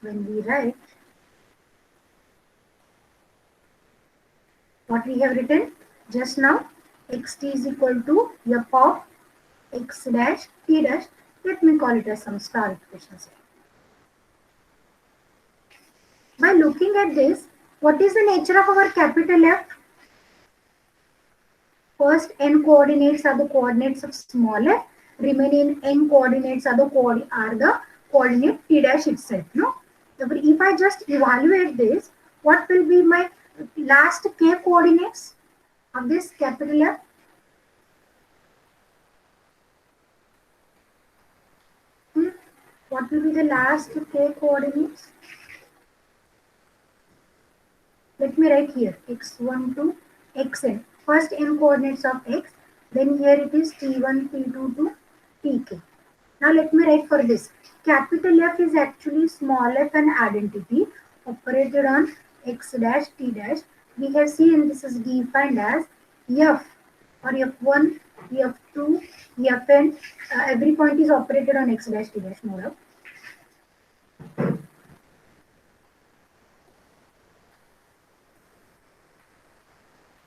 when we write what we have written just now, xt is equal to f of x dash t dash. Let me call it as some star equations. By looking at this, what is the nature of our capital F? First n coordinates are the coordinates of small f, remaining n coordinates are the coordinate t dash itself. No? If I just evaluate this, what will be my last k coordinates of this capital F? What will be the last k coordinates? Let me write here x1 to xn. First n coordinates of x, then here it is t1, t2 to tk. Now let me write for this. Capital F is actually small f an identity operated on x dash t dash. we have seen this is defined as f or f1, f2, fn. Every point is operated on x dash t dash model.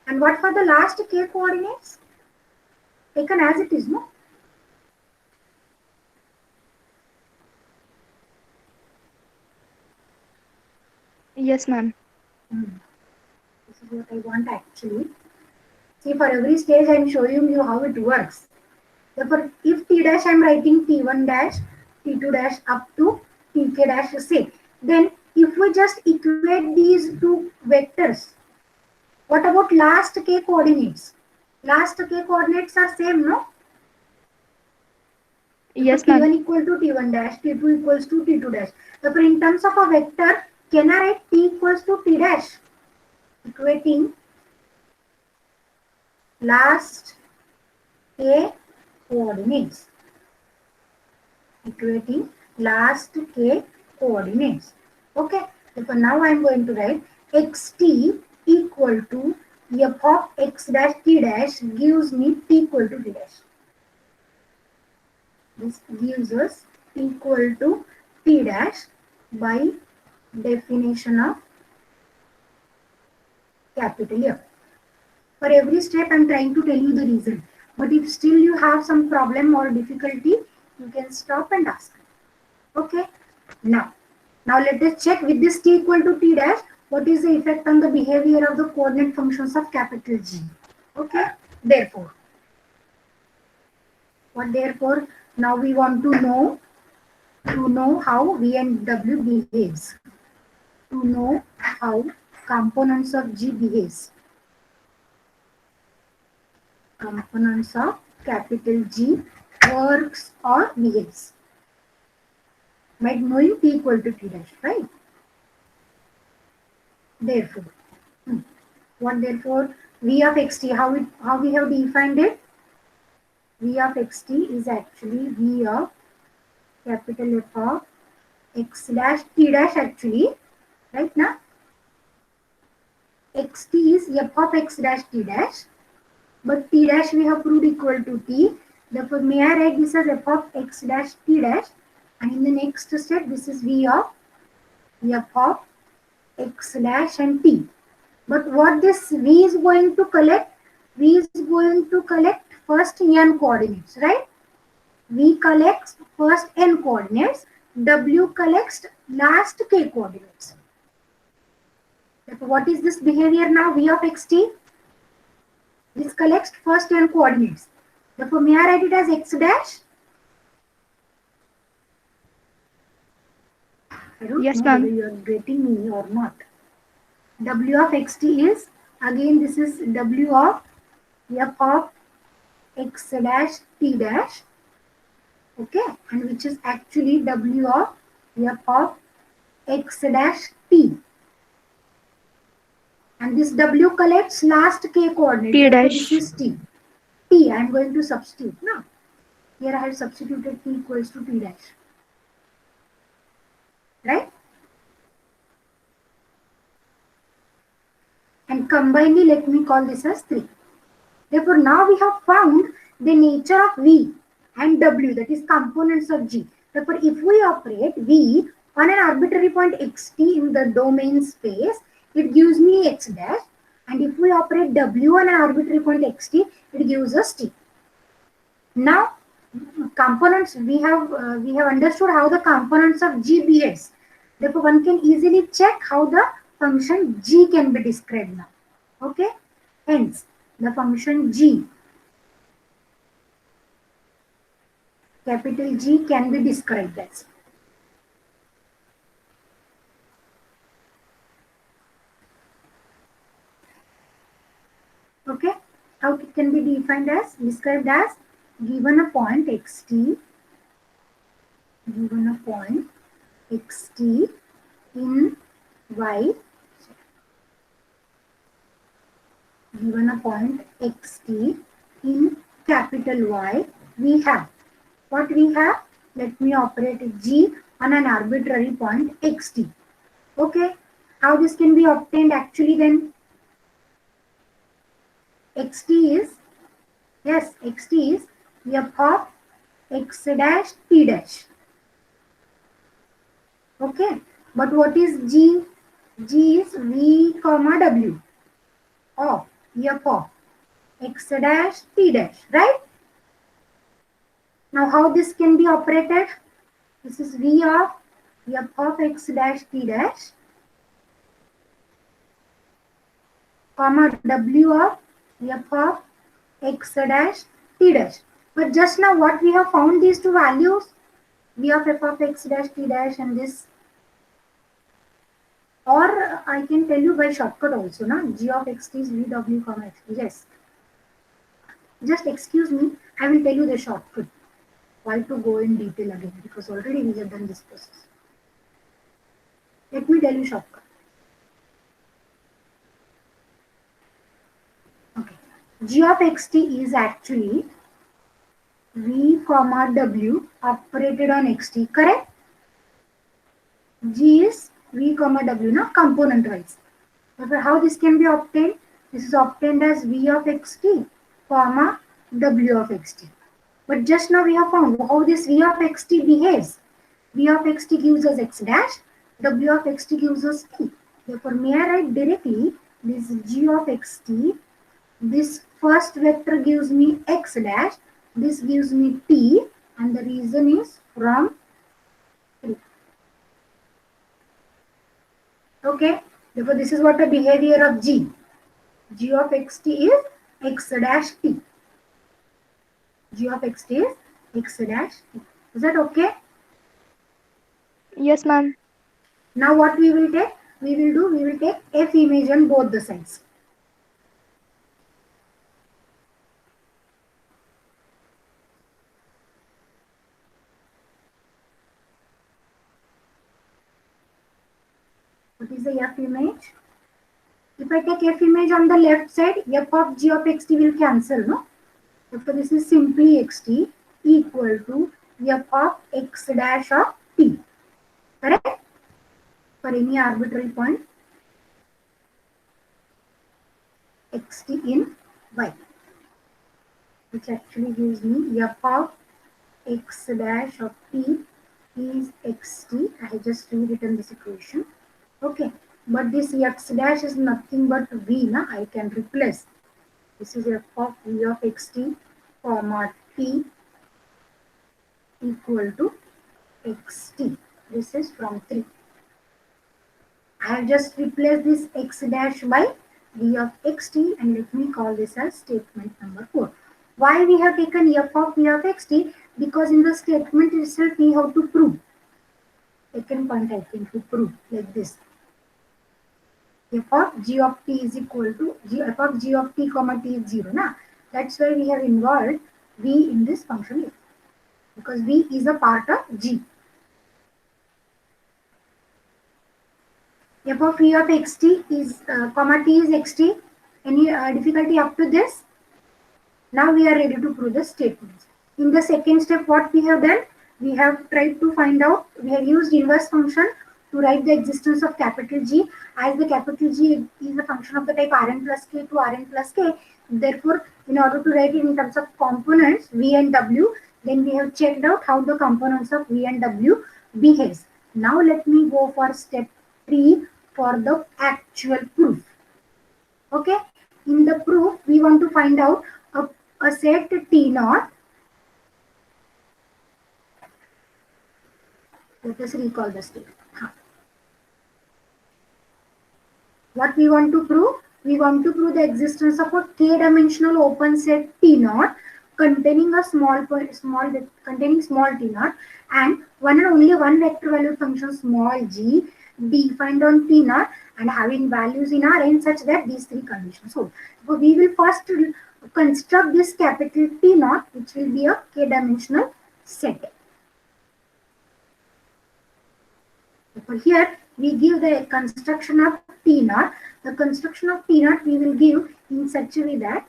And what for the last k coordinates? Taken as it is, no? Yes, ma'am. This is what I want actually. See, for every stage I am showing you how it works. Therefore, if t dash I am writing t1 dash, t2 dash up to tk dash say. Then if we just equate these two vectors, what about last k coordinates? Last k coordinates are same, no? Yes, Therefore, ma'am. t1 equal to t1 dash, t2 equals to t2 dash. Therefore, in terms of a vector, can I write t equals to t dash? Equating last k coordinates. Equating last k coordinates. Okay. Therefore, now I am going to write xt equal to f of x dash t dash gives me t equal to t dash. This gives us t equal to t dash by definition of capital F. For every step, I am trying to tell you the reason. But if still you have some problem or difficulty, you can stop and ask. Okay. Now let us check with this t equal to t dash, what is the effect on the behavior of the coordinate functions of capital G. Okay. Therefore, now we want to know how V and W behaves. To know how components of G behaves. Components of capital G works or behaves. By knowing t equal to t dash, right? Therefore, V of xt, how we have defined it? V of xt is actually V of capital F of x dash t dash actually, right now? Xt is f of x dash t dash, but t dash we have proved equal to t. Therefore, may I write this as f of x dash t dash, and in the next step, this is V of f of x dash and t. But what this V is going to collect? V is going to collect first n coordinates, right? V collects first n coordinates, W collects last k coordinates. Therefore, what is this behavior now? V of xt? This collects first n coordinates. Therefore, may I write it as x dash? I don't Yes, know whether ma'am. you are getting me or not. W of xt is, again this is W of f of x dash t dash, okay, and which is actually W of f of x dash t, and this W collects last k coordinate, T therefore this dash. is t. T I am going to substitute now. Here I have substituted t equals to t dash, right? And combinedly let me call this as 3. Therefore, now we have found the nature of V and W, that is components of G. Therefore, if we operate V on an arbitrary point xt in the domain space, it gives me x dash. And if we operate W on an arbitrary point xt, it gives us t. Now, components, we have understood how the components of G behaves. Therefore, one can easily check how the function G can be described now. Okay. Hence, the function G, capital G, can be described as. Okay. How it can be defined as? Described as given a point xt, given a point xt in y, given a point xt in capital Y, we have. What we have? Let me operate G on an arbitrary point xt. Okay. How this can be obtained actually then? xt is, yes, xt is f of x dash t dash. Okay, but what is g? G is v comma w of f of x dash t dash, right? Now how this can be operated? This is v of f of x dash t dash comma w of f of x dash t dash. But just now what we have found these two values, v of f of x dash t dash and this, or I can tell you by shortcut also, na? G of x t is v w comma x t. Yes. Just excuse me, I will tell you the shortcut. Why to go in detail again? Because already we have done this process. Let me tell you shortcut. Okay. G of xt is actually v comma w operated on xt, correct? G is v comma w, na, component wise. Therefore, how this can be obtained? This is obtained as v of xt comma w of xt. But just now we have found how this v of xt behaves. V of xt gives us x dash, w of xt gives us t. Therefore, may I write directly this g of xt, this first vector gives me x dash, this gives me t, and the reason is from 3. Okay, therefore this is what the behavior of g. G of xt is x dash t. G of xt is x dash t. Is that okay? Yes, ma'am. Now what we will take? We will take f image on both the sides. What is the f image? If I take f image on the left side, f of g of xt will cancel, no? Therefore, this is simply xt equal to f of x dash of t. Correct? For any arbitrary point, xt in y, which actually gives me f of x dash of t is xt. I have just rewritten this equation. Okay, but this x dash is nothing but v, na? I can replace. This is f of v of xt comma t equal to xt. This is from 3. I have just replaced this x dash by v of xt, and let me call this as statement number 4. Why we have taken f of v of xt? Because in the statement itself we have to prove. Second point I think to prove like this. F of g of t is equal to f of g of t comma t is 0. Na? That's why we have involved v in this function f, because v is a part of g. F of v of xt is comma t is xt. Any difficulty up to this? Now we are ready to prove the statements. In the second step, what we have done? We have tried to find out, we have used inverse function to write the existence of capital G, as the capital G is a function of the type Rn plus k to Rn plus k. Therefore, in order to write it in terms of components v and w, then we have checked out how the components of v and w behaves. Now let me go for step 3 for the actual proof. Okay, in the proof we want to find out a set T naught. Let us recall the state. What we want to prove? We want to prove the existence of a k-dimensional open set T naught containing a small T naught and one and only one vector value function small g defined on T naught and having values in Rn such that these three conditions hold. So we will first construct this capital T naught, which will be a k-dimensional set. For here we give the construction of T naught. The construction of T naught we will give in such a way that,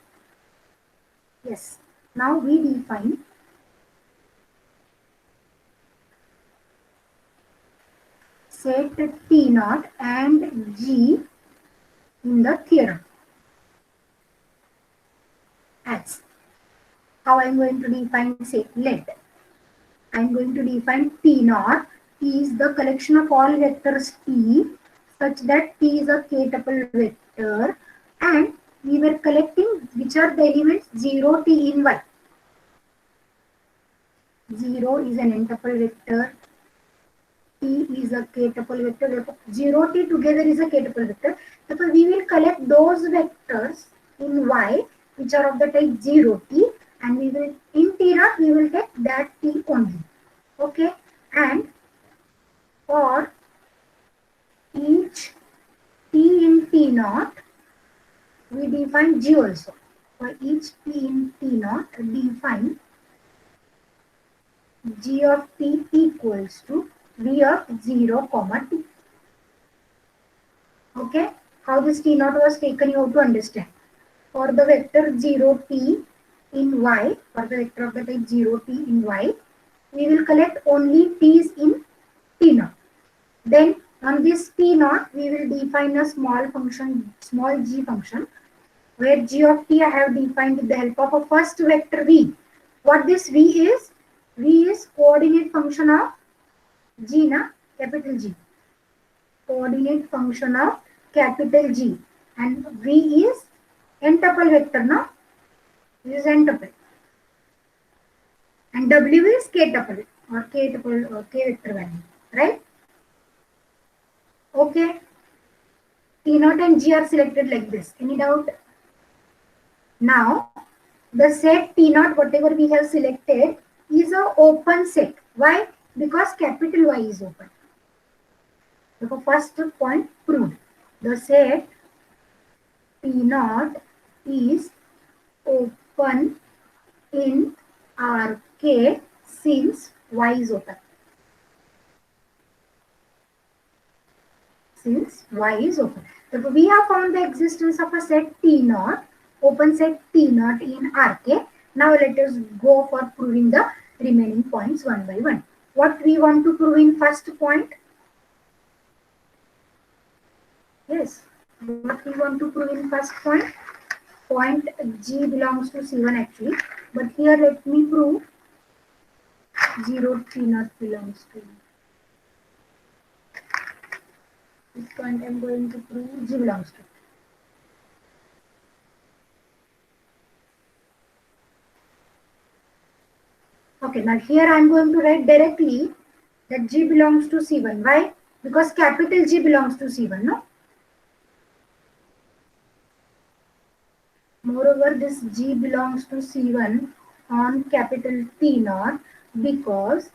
yes, now we define set T naught and G in the theorem. How I'm going to define, say, let I'm going to define T naught is the collection of all vectors T such that T is a k-tuple vector, and we were collecting which are the elements 0 T in Y. 0 is an n-tuple vector, T is a k-tuple vector, 0 T together is a k-tuple vector. Therefore, we will collect those vectors in Y which are of the type 0 T, and we will in T naught we will take that T only. Okay, and for each T in T naught, we define G also. For each T in T naught, define G of T equals to V of 0, T. Okay, how this T naught was taken, you have to understand. For the vector 0 T in Y, for the vector of the type 0 T in Y, we will collect only T's in T naught. Then on this T naught, we will define a small function, small g function, where g of t I have defined with the help of a first vector v. What this v is? V is coordinate function of g, na, capital G. Coordinate function of capital G. And v is n-tuple vector, no? This is n-tuple. And w is k-tuple or k-tuple or k-vector value, right? Okay. T naught and G are selected like this. Any doubt? Now, the set T naught, whatever we have selected, is an open set. Why? Because capital Y is open. So, first point proved. The set T naught is open in Rk since Y is open. Since Y is open. So, we have found the existence of a set T naught, open set T naught in Rk. Now let us go for proving the remaining points one by one. What we want to prove in first point? Yes, what we want to prove in first point? Point G belongs to C1 actually. But here let me prove 0 T naught belongs to this point. I am going to prove G belongs to. Okay, now here I am going to write directly that G belongs to C1. Why? Because capital G belongs to C1, no? Moreover, this G belongs to C1 on capital T naught because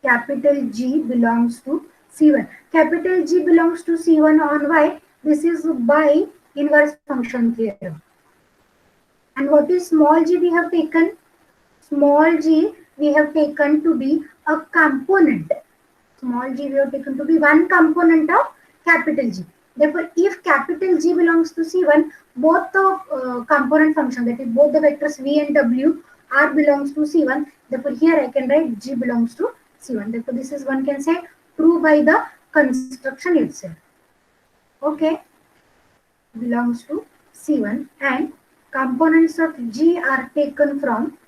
capital G belongs to C1. Capital G belongs to C1 on Y. This is by inverse function theorem. And what is small g we have taken? Small g we have taken to be a component. Small g we have taken to be one component of capital G. Therefore, if capital G belongs to C1, both the component function, that is both the vectors v and w, r belongs to C1. Therefore, here I can write G belongs to C1. Therefore, this is one can say true by the construction itself. Okay, belongs to C1, and components of G are taken from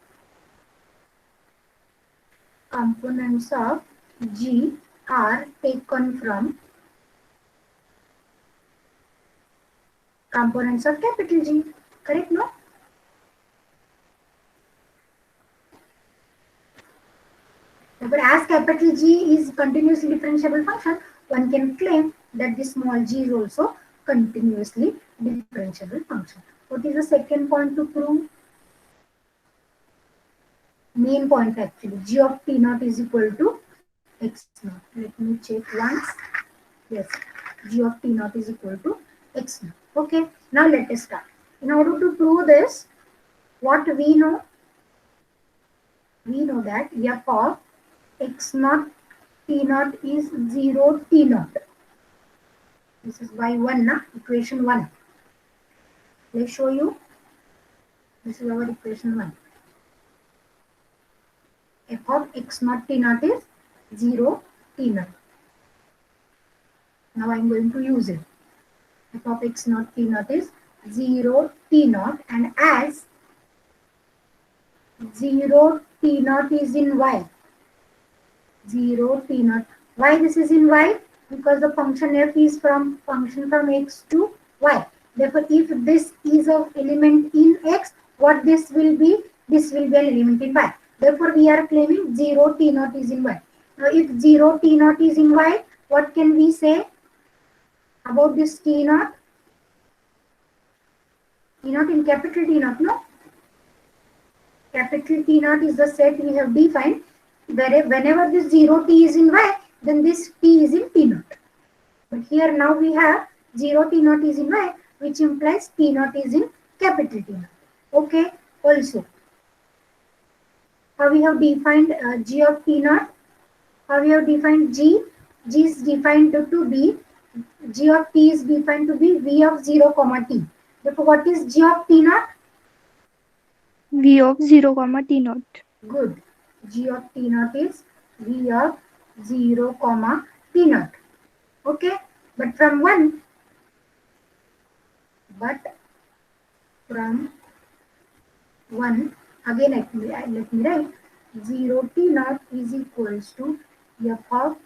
components of G are taken from components of capital G. Correct, no? But as capital G is continuously differentiable function, one can claim that this small g is also continuously differentiable function. What is the second point to prove? Main point actually. G of T naught is equal to x naught. Let me check once. Yes, G of T naught is equal to x naught. Okay, now let us start. In order to prove this, what we know? We know that f of x naught T naught is 0 T naught. This is y1, na? Equation 1. Let's show you. This is our equation 1. F of x naught T naught is 0 T naught. Now I am going to use it. F of x naught T naught is 0 T naught, and as 0 t naught is in y. 0 t naught. Why this is in y? Because the function f is function from x to y. Therefore, if this is of element in x, what this will be? This will be an element in y. Therefore, we are claiming 0 t naught is in y. Now, if 0 t naught is in y, what can we say about this t naught? T naught in capital T naught, no? Capital T naught is the set we have defined. Whenever this 0 t is in y, then this t is in t naught. But here now we have 0 t naught is in y, which implies t naught is in capital T naught. Okay, also, how we have defined g of t naught? How we have defined g? G is defined to be, g of t is defined to be v of 0 comma t. Therefore, what is g of t naught? V of 0 comma t naught. Good. G of t naught is v of 0 comma t naught. Okay. But from 1, again let me write 0 t naught is equals to f of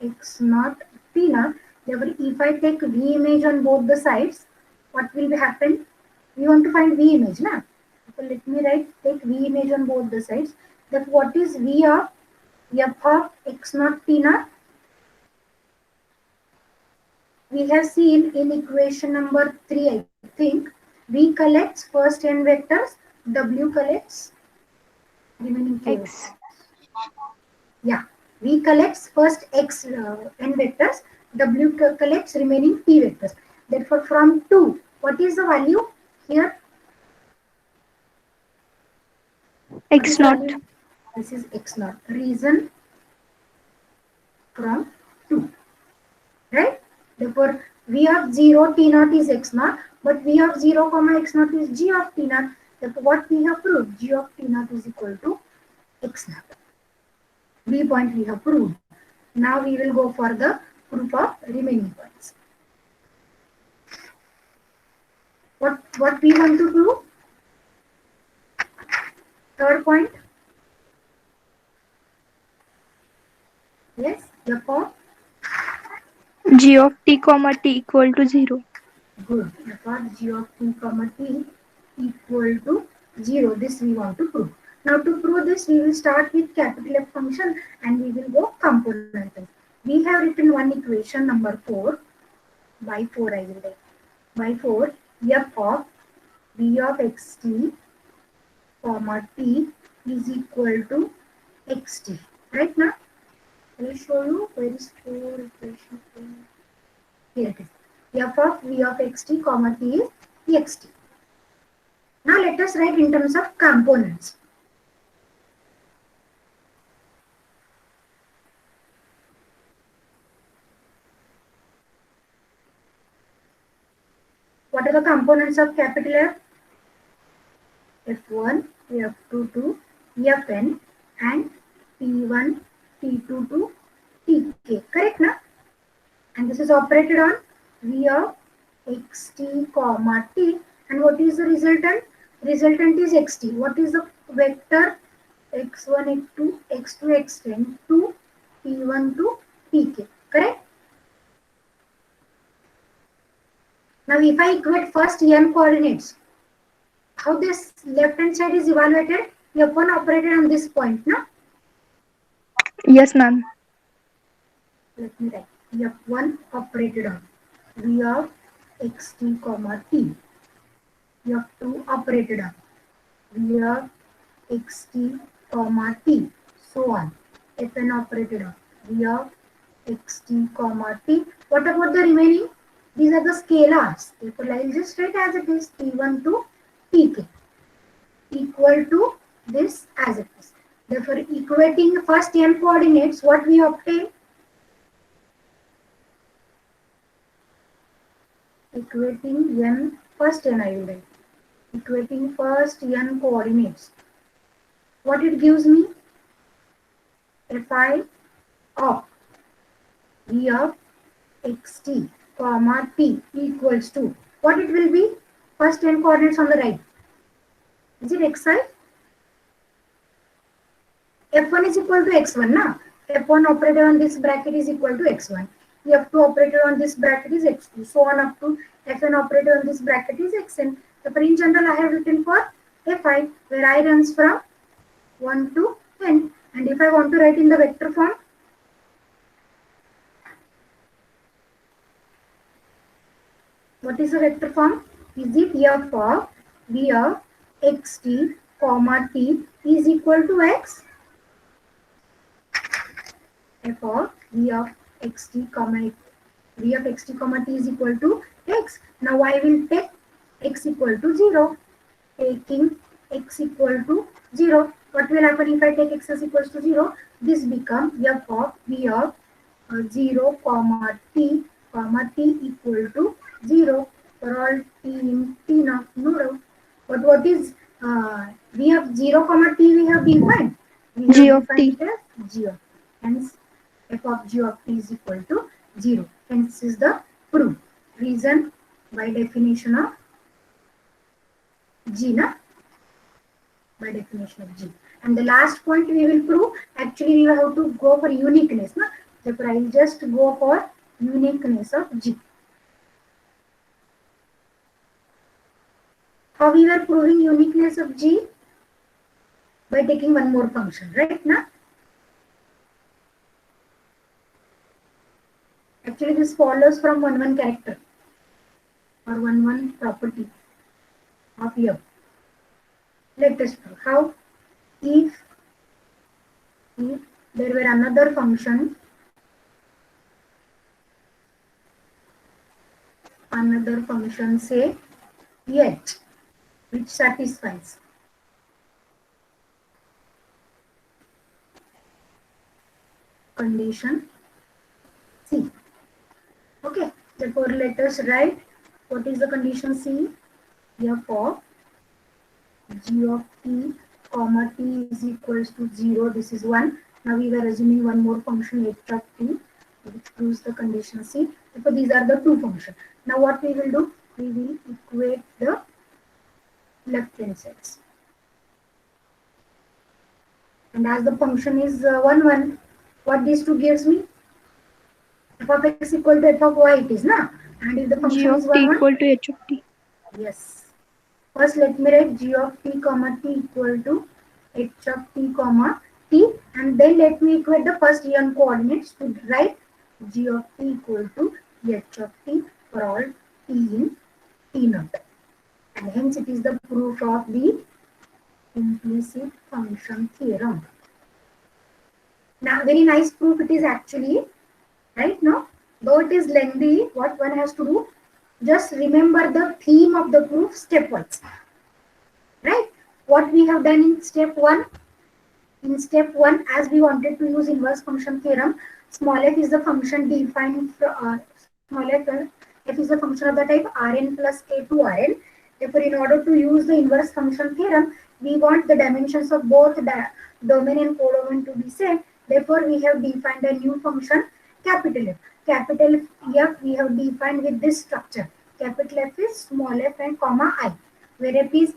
x naught t naught. Therefore, if I take v image on both the sides, what will happen? We want to find v image, na? So let me take v image on both the sides. That what is v of f of x naught t naught? We have seen in equation number 3, I think, v collects first n vectors, w collects remaining k X. vectors. Yeah, v collects first x n vectors, w collects remaining p vectors. Therefore, from 2, what is the value here? What is X the naught. value? This is x naught. Reason from 2. Right? Therefore, v of 0 t naught is x naught, but v of 0 comma x naught is g of t naught. Therefore, what we have proved? G of t naught is equal to x naught. V point we have proved. Now we will go for the proof of remaining points. What we want to prove? Third point. Yes, therefore, G of t comma t equal to 0. good. Therefore, g of t comma t equal to 0. This we want to prove. Now to prove this, we will start with capital F function and we will go component. We have written one equation number 4. By 4 I will write. By 4, f of v of xt comma t is equal to xt. Right now, I will show you where is 4 equation 4. Here it is. F of v of xt comma t is xt. Now let us write in terms of components. What are the components of capital F? F1, F2 to Fn and T1, T2 to Tk. Correct, na? And this is operated on v of xt comma t. And what is the resultant? Resultant is xt. What is the vector? x1, x2, x2, xn to t1 to tk. Correct? Now, if I equate first n coordinates, how this left hand side is evaluated? F1 operated on this point, no? Yes, ma'am. Let me write. F1 operated on v of xt comma t. F2 operated on v of xt comma t. So on. Fn operated on v of xt comma t. What about the remaining? These are the scalars. Therefore, I will just write as it is t1 to tk equal to this as it is. Therefore, equating first n coordinates, what we obtain? Equating n, first n I will write. Equating first n coordinates. What it gives me? Fi of v of xt comma t equals to, what it will be? First n coordinates on the right. Is it xi? f1 is equal to x1 na. F1 operated on this bracket is equal to x1. F2 operated on this bracket is x2. So on up to fn operated on this bracket is xn. But in general, I have written for fi, where I runs from 1 to n. And if I want to write in the vector form, what is the vector form? Is it f of v of xt comma t is equal to x? F of v of xt comma t is equal to x. Now I will take x equal to 0. Taking x equal to 0. What will happen if I take x as equals to 0? This becomes f of v of 0 comma t equal to 0 for all t in t not no. But what is v of 0 comma t we have defined? We have G of defined t. it as g of. Hence f of g of t is equal to 0. Hence is the proof. Reason by definition of g, na? By definition of g. And the last point we will prove, actually we have to go for uniqueness, na? Therefore, I will just go for uniqueness of g. How we were proving uniqueness of g? By taking one more function, right? Na? Actually, this follows from one character or one property of f. Let us prove how. If there were another function say h, which satisfies condition C. Okay, therefore let us write what is the condition C. F of g of t comma t is equals to 0. This is 1. Now we were assuming one more function h of t, which proves the condition C. Therefore these are the two functions. Now what we will do? We will equate the left hand sides. And as the function is 1, 1, what these two gives me? F of x equal to f of y it is, na? And if the G function of is t 1, 1, equal to h of t. yes. First let me write g of t comma t equal to h of t comma t, and then let me equate the first un coordinates to write g of t equal to h of t for all t in t naught. And hence it is the proof of the implicit function theorem. Now, very nice proof it is actually, right? No, though it is lengthy, what one has to do, just remember the theme of the proof stepwise, right? What we have done in step 1. In step 1, as we wanted to use inverse function theorem, small f is the function defined for small f is the function of the type Rn plus k to Rn. Therefore, in order to use the inverse function theorem, we want the dimensions of both the domain and codomain to be same. Therefore, we have defined a new function capital F. Capital F we have defined with this structure. Capital F is small f and comma I, where f is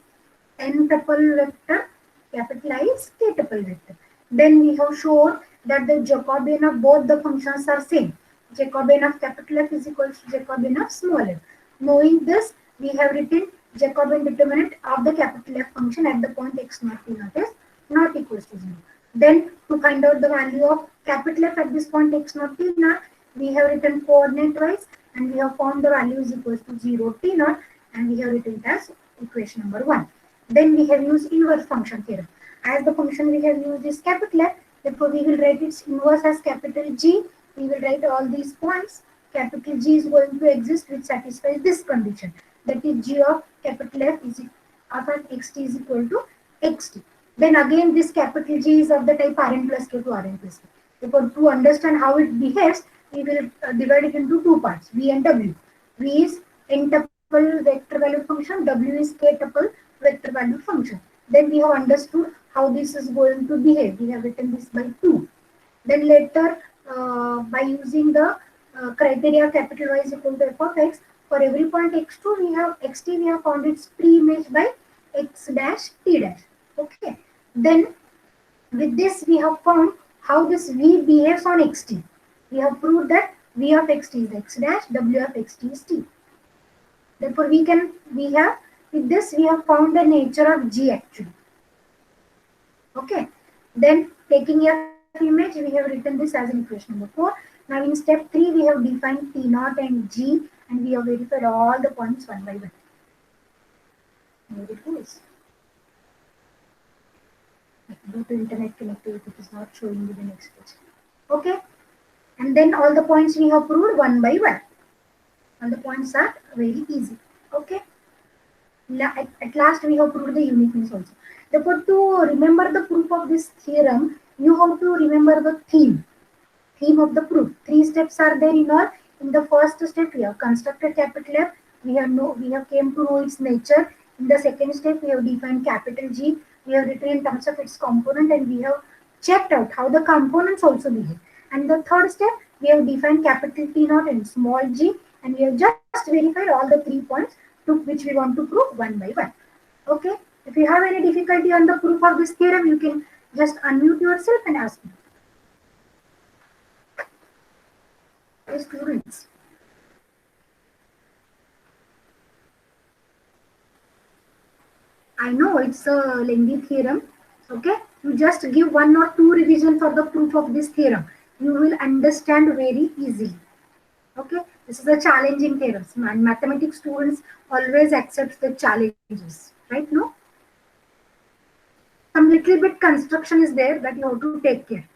n tuple vector, capital I is k tuple vector. Then we have shown that the Jacobian of both the functions are same. Jacobian of capital F is equal to Jacobian of small f. Knowing this, we have written Jacobian determinant of the capital F function at the point x naught t naught is not equals to 0. Then to find out the value of capital F at this point x naught t naught, we have written coordinate wise and we have found the value is equals to 0 t naught, and we have written it as equation number 1. Then we have used inverse function theorem. As the function we have used is capital F, therefore we will write its inverse as capital G. We will write all these points. Capital G is going to exist which satisfies this condition. That is G of capital F is of xt is equal to xt. Then again this capital G is of the type Rn plus k to Rn plus k. Therefore to understand how it behaves, we will divide it into two parts, V and W. V is n tuple vector value function, W is k tuple vector value function. Then we have understood how this is going to behave. We have written this by 2. Then later, by using the criteria capital Y is equal to f of x, for every point x2 we have xt we have found its pre-image by x dash t dash. Okay. Then With this, we have found how this V behaves on xt. We have proved that V of xt is x dash, W of xt is t. Therefore, with this we have found the nature of G actually. Okay. Then taking F image, we have written this as in equation number 4. Now in step 3, we have defined T naught and G, and we have verified all the points one by one. Here it goes. Due to internet connectivity, it is not showing you the next page. Okay. And then all the points we have proved one by one. All the points are very easy. Okay. At last we have proved the uniqueness also. Therefore, to remember the proof of this theorem, you have to remember the theme of the proof. 3 steps are there in all. In the first step, we have constructed capital F. We have came to know its nature. In the second step, we have defined capital G. We have written in terms of its component, and we have checked out how the components also behave. And the third step, we have defined capital T naught and small g, and we have just verified all the 3 points to which we want to prove one by one. Okay. If you have any difficulty on the proof of this theorem, you can just unmute yourself and ask me. Hey, students. I know it's a lengthy theorem. Okay. You just give 1 or 2 revision for the proof of this theorem. You will understand very easily. Okay. This is a challenging theorem. And mathematics students always accept the challenges. Right? No? Some little bit construction is there that you have to take care.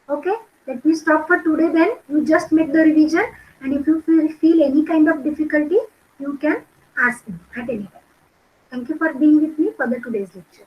Okay, let me stop for today. Then you just make the revision, and if you feel any kind of difficulty, you can ask me at any time. Thank you for being with me for the today's lecture.